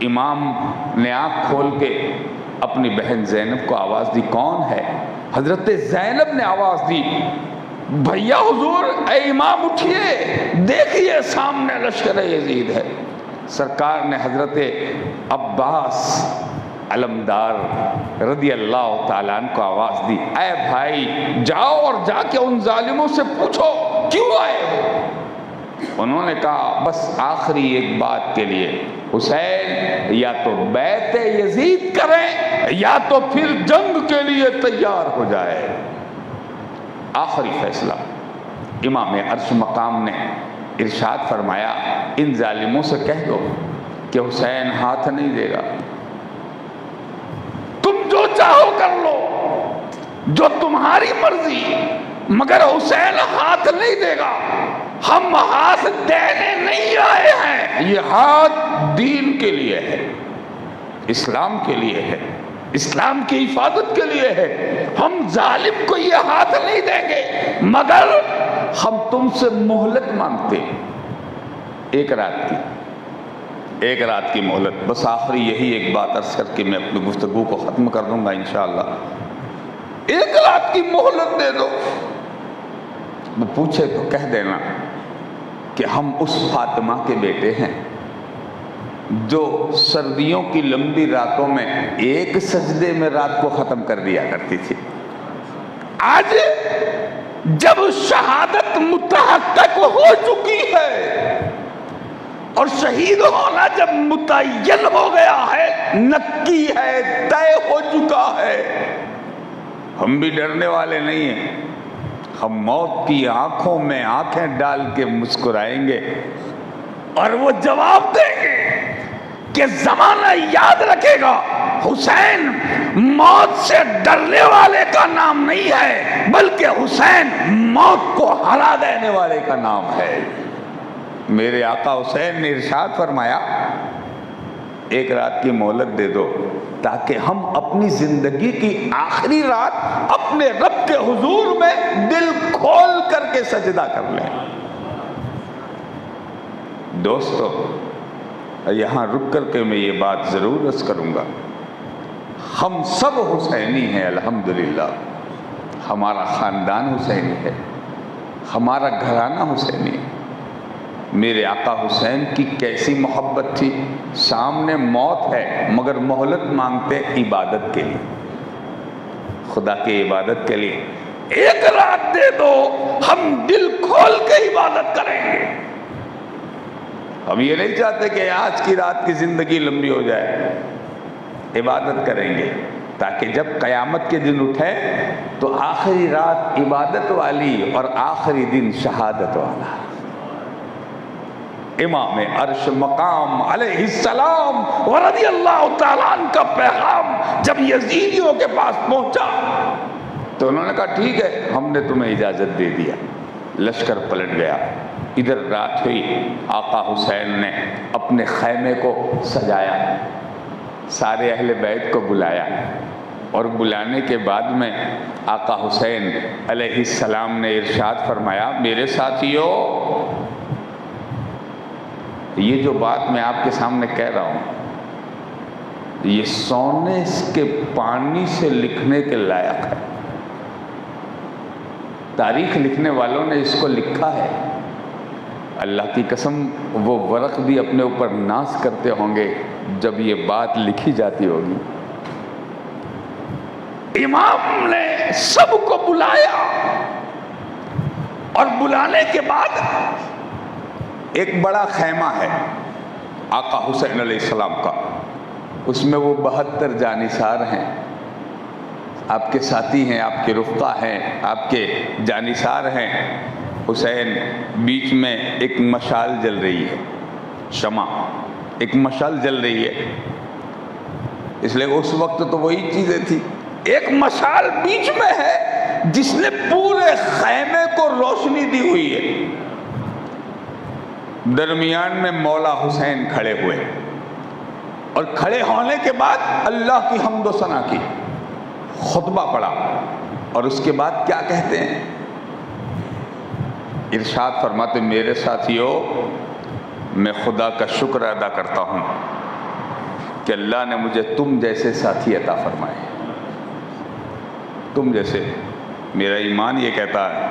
امام نے آنکھ کھول کے اپنی بہن زینب کو آواز دی، کون ہے؟ حضرت زینب نے آواز دی، بھیا حضور، اے امام اٹھئے، دیکھئے سامنے لشکر یزید ہے۔ سرکار نے حضرت عباس علمدار رضی اللہ تعالیٰ عنہ کو آواز دی، اے بھائی جاؤ اور جا کے ان ظالموں سے پوچھو کیوں آئے ہو؟ انہوں نے کہا بس آخری ایک بات کے لیے، حسین یا تو بیعت یزید کریں یا تو پھر جنگ کے لیے تیار ہو جائے۔ آخری فیصلہ۔ امام عرش مقام نے ارشاد فرمایا ان ظالموں سے کہہ دو کہ حسین ہاتھ نہیں دے گا، تم جو چاہو کر لو، جو تمہاری مرضی، مگر حسین ہاتھ نہیں دے گا۔ ہم ہاتھ دینے نہیں آئے ہیں، یہ ہاتھ دین کے لیے ہے، اسلام کے لیے ہے، اسلام کی حفاظت کے لیے ہے۔ ہم ظالم کو یہ ہاتھ نہیں دیں گے، مگر ہم تم سے مہلت مانگتے، ایک رات کی مہلت۔ بس آخری یہی ایک بات عرض کر کے میں اپنی گفتگو کو ختم کر دوں گا انشاءاللہ۔ 1 رات کی مہلت دے دو۔ وہ پوچھے تو کہہ دینا کہ ہم اس فاطمہ کے بیٹے ہیں جو سردیوں کی لمبی راتوں میں ایک سجدے میں رات کو ختم کر دیا کرتی تھی۔ آج جب شہادت متحقق ہو چکی ہے اور شہید ہونا جب متعین ہو گیا ہے، نکی ہے، طے ہو چکا ہے، ہم بھی ڈرنے والے نہیں ہیں۔ ہم موت کی آنکھوں میں آنکھیں ڈال کے مسکرائیں گے اور وہ جواب دیں گے کہ زمانہ یاد رکھے گا، حسین موت سے ڈرنے والے کا نام نہیں ہے، بلکہ حسین موت کو ہرا دینے والے کا نام ہے۔ میرے آقا حسین نے ارشاد فرمایا 1 رات کی مہلت دے دو تاکہ ہم اپنی زندگی کی آخری رات اپنے رب کے حضور میں دل کھول کر کے سجدہ کر لیں۔ دوستو، یہاں رک کر کے میں یہ بات ضرور عرض کروں گا، ہم سب حسینی ہیں الحمدللہ، ہمارا خاندان حسینی ہے، ہمارا گھرانہ حسینی ہے۔ میرے آقا حسین کی کیسی محبت تھی، سامنے موت ہے مگر مہلت مانگتے عبادت کے لیے، خدا کی عبادت کے لیے۔ ایک رات دے دو، ہم دل کھول کے عبادت کریں گے۔ ہم یہ نہیں چاہتے کہ آج کی رات کی زندگی لمبی ہو جائے، عبادت کریں گے تاکہ جب قیامت کے دن اٹھے تو آخری رات عبادت والی اور آخری دن شہادت والا۔ امام عرش مقام علیہ السلام ورضی اللہ تعالیٰ عنہ کا پیغام جب یزیدیوں کے پاس پہنچا تو انہوں نے کہا ٹھیک ہے، ہم نے تمہیں اجازت دے دیا۔ لشکر پلٹ گیا۔ ادھر رات ہوئی، آقا حسین نے اپنے خیمے کو سجایا، سارے اہل بیت کو بلایا، اور بلانے کے بعد میں آقا حسین علیہ السلام نے ارشاد فرمایا، میرے ساتھیو، یہ جو بات میں آپ کے سامنے کہہ رہا ہوں یہ سونے کے پانی سے لکھنے کے لائق ہے۔ تاریخ لکھنے والوں نے اس کو لکھا ہے، اللہ کی قسم وہ ورق بھی اپنے اوپر ناز کرتے ہوں گے جب یہ بات لکھی جاتی ہوگی۔ امام نے سب کو بلایا اور بلانے کے بعد ایک بڑا خیمہ ہے آقا حسین علیہ السلام کا، اس میں وہ 72 جانثار ہیں، آپ کے ساتھی ہیں، آپ کے رفقا ہیں، آپ کے جانثار ہیں۔ حسین بیچ میں ایک مشال جل رہی ہے، شمع، ایک مشال جل رہی ہے، اس لیے اس وقت تو وہی چیزیں تھی۔ ایک مشال بیچ میں ہے جس نے پورے خیمے کو روشنی دی ہوئی ہے۔ درمیان میں مولا حسین کھڑے ہوئے اور کھڑے ہونے کے بعد اللہ کی حمد و ثنا کی، خطبہ پڑھا، اور اس کے بعد کیا کہتے ہیں؟ ارشاد فرماتے، میرے ساتھیو، میں خدا کا شکر ادا کرتا ہوں کہ اللہ نے مجھے تم جیسے ساتھی عطا فرمائے، تم جیسے۔ میرا ایمان یہ کہتا ہے،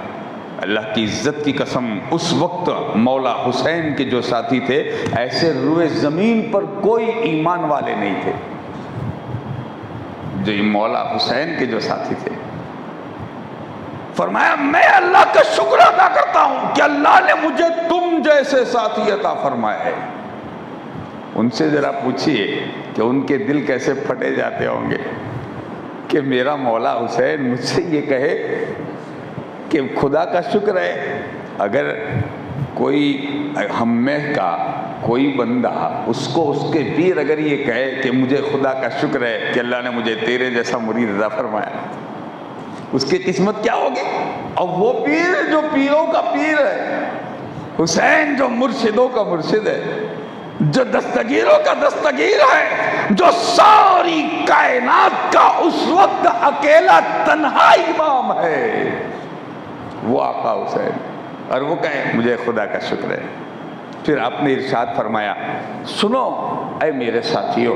اللہ کی عزت کی قسم، اس وقت مولا حسین کے جو ساتھی تھے ایسے روئے زمین پر کوئی ایمان والے نہیں تھے جو مولا حسین کے جو ساتھی تھے۔ فرمایا میں اللہ کا شکر ادا کرتا ہوں کہ اللہ نے مجھے تم جیسے ساتھی عطا فرمائے ہے۔ ان سے ذرا پوچھئے کہ ان کے دل کیسے پھٹے جاتے ہوں گے کہ میرا مولا حسین مجھ سے یہ کہے کہ خدا کا شکر ہے۔ اگر کوئی ہم میں کا کوئی بندہ اس کو اس کے پیر اگر یہ کہے کہ مجھے خدا کا شکر ہے کہ اللہ نے مجھے تیرے جیسا مرید عطا فرمایا، اس کی قسمت کیا ہوگی؟ اور وہ پیر جو پیروں کا پیر ہے، حسین جو مرشدوں کا مرشد ہے، جو دستگیروں کا دستگیر ہے، جو ساری کائنات کا اس وقت اکیلا تنہا امام ہے، وہ آقا حسین، اور وہ کہے مجھے خدا کا شکر ہے۔ پھر آپ نے ارشاد فرمایا، سنو اے میرے ساتھیو،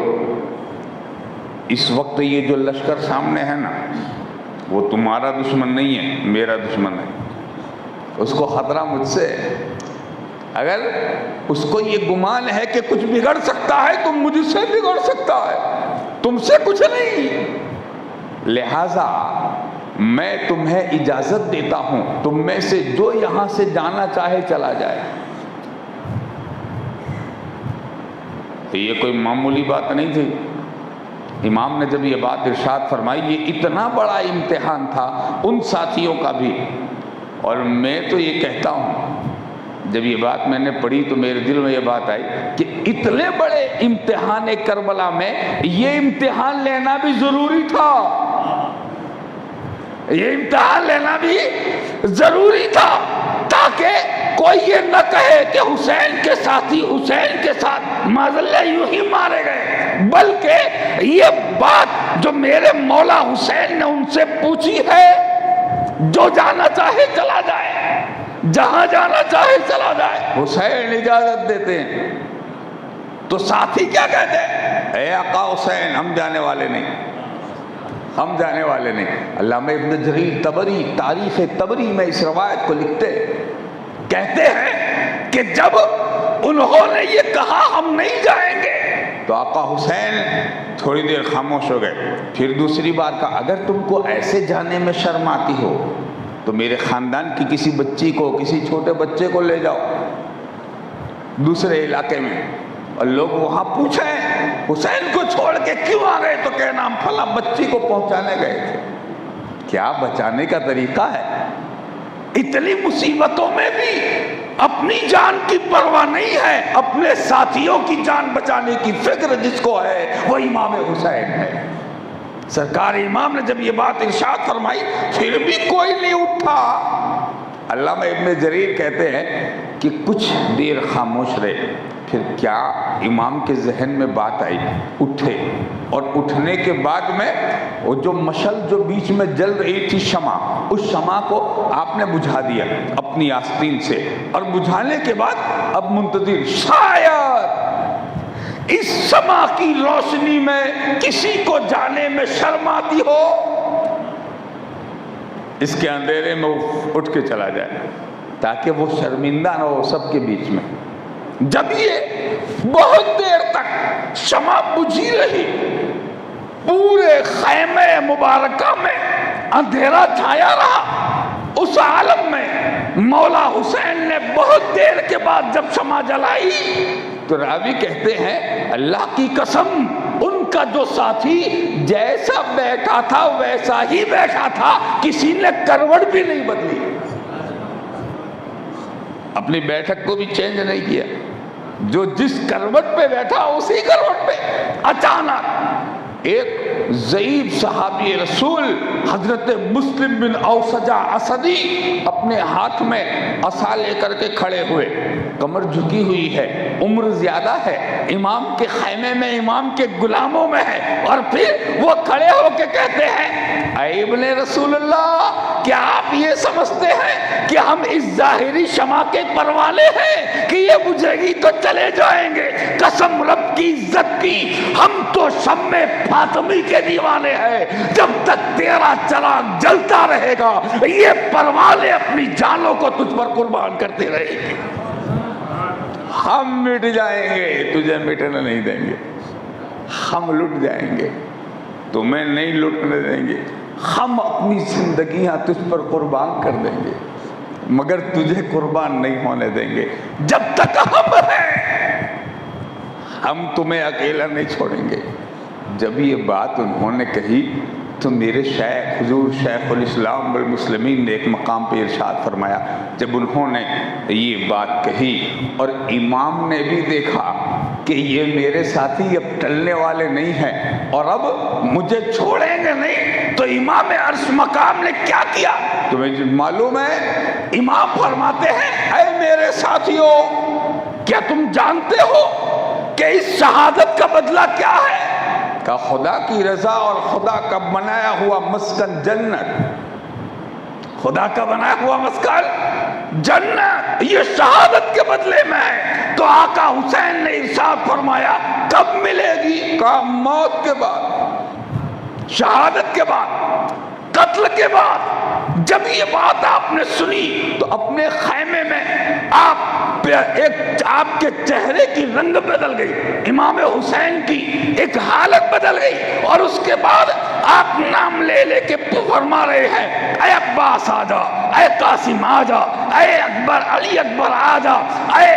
اس وقت یہ جو لشکر سامنے ہے نا، وہ تمہارا دشمن نہیں ہے، میرا دشمن ہے۔ اس کو خطرہ مجھ سے ہے، اگر اس کو یہ گمان ہے کہ کچھ بگڑ سکتا ہے تو مجھ سے بگڑ سکتا ہے، تم سے کچھ نہیں۔ لہذا میں تمہیں اجازت دیتا ہوں، تم میں سے جو یہاں سے جانا چاہے چلا جائے۔ تو یہ کوئی معمولی بات نہیں تھی۔ امام نے جب یہ بات ارشاد فرمائی، یہ اتنا بڑا امتحان تھا ان ساتھیوں کا بھی، اور میں تو یہ کہتا ہوں، جب یہ بات میں نے پڑھی تو میرے دل میں یہ بات آئی کہ اتنے بڑے امتحان کربلا میں یہ امتحان لینا بھی ضروری تھا، یہ امتحان لینا بھی ضروری تھا، تاکہ کوئی یہ نہ کہے کہ حسین کے ساتھی حسین کے ساتھ معذاللہ یوں ہی مارے گئے، بلکہ یہ بات جو میرے مولا حسین نے ان سے پوچھی ہے، جو جانا چاہے چلا جائے، جہاں جانا چاہے چلا جائے، حسین اجازت دیتے ہیں۔ تو ساتھی کیا کہتے ہیں؟ اے آقا حسین، ہم جانے والے نہیں، ہم جانے والے نہیں۔ علامہ ابن جریر طبری تاریخ طبری میں اس روایت کو لکھتے کہتے ہیں کہ جب انہوں نے یہ کہا ہم نہیں جائیں گے تو آقا حسین تھوڑی دیر خاموش ہو گئے، پھر دوسری بار کہا اگر تم کو ایسے جانے میں شرم آتی ہو تو میرے خاندان کی کسی بچی کو، کسی چھوٹے بچے کو لے جاؤ دوسرے علاقے میں، اور لوگ وہاں پوچھیں حسین کو چھوڑ کے کیوں آ گئے تو کہنا ہم فلاں بچی کو پہنچانے گئے تھے۔ کیا بچانے کا طریقہ ہے! اتنی مصیبتوں میں بھی اپنی جان کی پرواہ نہیں ہے، اپنے ساتھیوں کی جان بچانے کی فکر جس کو ہے وہ امام حسین ہے۔ سرکار امام نے جب یہ بات ارشاد فرمائی پھر بھی کوئی نہیں اٹھا۔ علامہ ابن جریر کہتے ہیں کہ کچھ دیر خاموش رہے، پھر کیا امام کے ذہن میں بات آئی، اٹھے، اور اٹھنے کے بعد میں وہ جو مشعل جو بیچ میں جل رہی تھی شمع، اس شمع کو آپ نے بجھا دیا اپنی آستین سے، اور بجھانے کے بعد اب منتظر شاید اس شمع کی روشنی میں کسی کو جانے میں شرم آتی ہو، اس کے اندھیرے میں اٹھ کے چلا جائے تاکہ وہ شرمندہ نہ ہو سب کے بیچ میں۔ جب یہ بہت دیر تک شمع بجھی رہی، پورے خیمے مبارکہ میں اندھیرا چھایا رہا، اس عالم میں مولا حسین نے بہت دیر کے بعد جب شمع جلائی تو راوی کہتے ہیں اللہ کی قسم ان کا جو ساتھی جیسا بیٹھا تھا ویسا ہی بیٹھا تھا، کسی نے کروٹ بھی نہیں بدلی، اپنی بیٹھک کو بھی چینج نہیں کیا، جو جس کروٹ پہ بیٹھا اسی کروٹ پہ۔ اچانک ایک ضعیف صحابی رسول حضرت مسلم بن اوسجہ اسدی اپنے ہاتھ میں عصا لے کر کے کھڑے ہوئے، کمر جھکی ہوئی ہے، عمر زیادہ ہے، امام کے خیمے میں امام کے غلاموں میں ہے، اور پھر وہ کھڑے ہو کے کہتے ہیں اے ابن رسول اللہ، کیا آپ یہ سمجھتے ہیں کہ ہم اس ظاہری شمع کے پروانے ہیں کہ یہ بجھے گی تو چلے جائیں گے؟ قسم رب کی عزت کی، ہم تو شمع فاطمی کے دیوانے ہیں، جب تک تیرا چراغ جلتا رہے گا یہ پروانے اپنی جانوں کو تجھ پر قربان کرتے رہیں گے۔ ہم مٹ جائیں گے، تجھے مٹنے نہیں دیں گے، ہم لٹ جائیں گے، تمہیں نہیں لٹنے دیں گے، ہم اپنی زندگیاں تجھ پر قربان کر دیں گے مگر تجھے قربان نہیں ہونے دیں گے۔ جب تک ہم ہیں ہم تمہیں اکیلا نہیں چھوڑیں گے۔ جب یہ بات انہوں نے کہی تو میرے شیخ حضور شیخ الاسلام والمسلمین نے ایک مقام پہ ارشاد فرمایا، جب انہوں نے یہ بات کہی اور امام نے بھی دیکھا کہ یہ میرے ساتھی اب ٹلنے والے نہیں ہیں اور اب مجھے چھوڑیں گے نہیں، تو امام عرش مقام نے کیا کیا تمہیں معلوم ہے؟ امام فرماتے ہیں اے میرے ساتھیوں، کیا تم جانتے ہو کہ اس شہادت کا بدلہ کیا ہے؟ کہ خدا کی رضا اور خدا کا بنایا ہوا مسکن جنت، خدا کا بنایا ہوا مسکن جنت یہ شہادت کے بدلے میں ہے۔ تو آقا حسین نے ارشاد فرمایا کب ملے گی؟ کہا موت کے بعد، شہادت کے بعد، قتل کے بعد۔ جب یہ بات آپ نے سنی تو اپنے خیمے میں آپ کے چہرے کی رنگ بدل گئی، امام حسین کی ایک حالت بدل گئی، اور اس کے بعد آپ نام لے لے کے فرما رہے ہیں اے عباس آجا، اے قاسم آجا، اے اکبر علی اکبر آجا، اے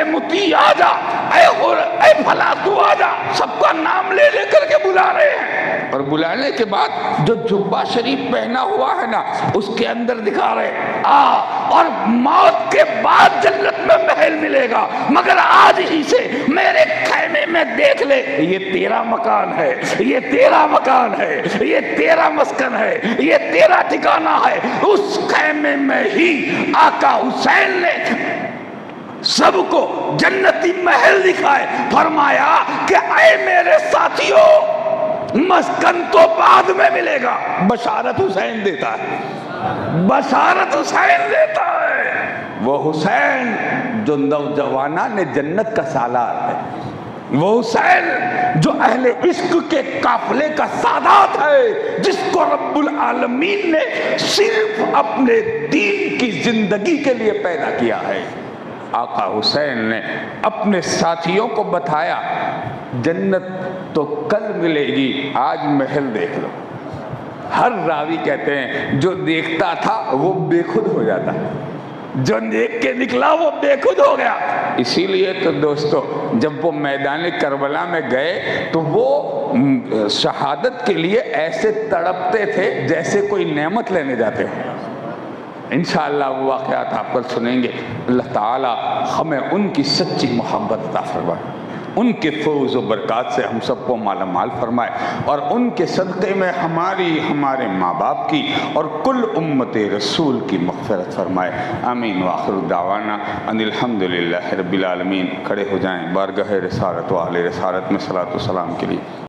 متی آجا، اے فلاں تو آجا، سب کا نام لے لے کر کے بلا رہے ہیں، اور بلانے کے بعد جو جبہ شریف پہنا ہوا ہے نا اس کے اندر دکھا رہے اور موت کے بعد جنت میں محل ملے گا، مگر آج ہی سے میرے خیمے میں دیکھ لے یہ تیرا مکان ہے، یہ تیرا مکان ہے، یہ تیرا مسکن ہے، یہ تیرا ٹھکانہ ہے۔ اس خیمے میں ہی آقا حسین نے سب کو جنتی محل دکھائے، فرمایا کہ اے میرے ساتھیوں مسکن تو بعد میں ملے گا، بشارت حسین دیتا ہے۔ بشارت حسین دیتا ہے، وہ حسین جو نوجوانان جنت کا سالار ہے، وہ حسین جو اہل عشق کے قافلے کا سادات ہے، جس کو رب العالمین نے صرف اپنے دین کی زندگی کے لیے پیدا کیا ہے۔ آقا حسین نے اپنے ساتھیوں کو بتایا جنت تو کل ملے گی، آج محل دیکھ لو۔ ہر راوی کہتے ہیں جو دیکھتا تھا وہ بے خود ہو جاتا، جو دیکھ کے نکلا وہ بے خود ہو گیا۔ اسی لیے تو دوستو جب وہ میدان کربلا میں گئے تو وہ شہادت کے لیے ایسے تڑپتے تھے جیسے کوئی نعمت لینے جاتے ہو۔ انشاءاللہ وہ واقعات آپ کل سنیں گے۔ اللہ تعالی ہمیں ان کی سچی محبت عطا فرمائے، ان کے فوز و برکات سے ہم سب کو مالا مال فرمائے، اور ان کے صدقے میں ہمارے ماں باپ کی اور کل امت رسول کی مغفرت فرمائے۔ آمین وآخر دعوانا ان الحمدللہ رب العالمین۔ کھڑے ہو جائیں بارگاہ رسالت و اہل رسالت میں صلاۃ و سلام کے لیے۔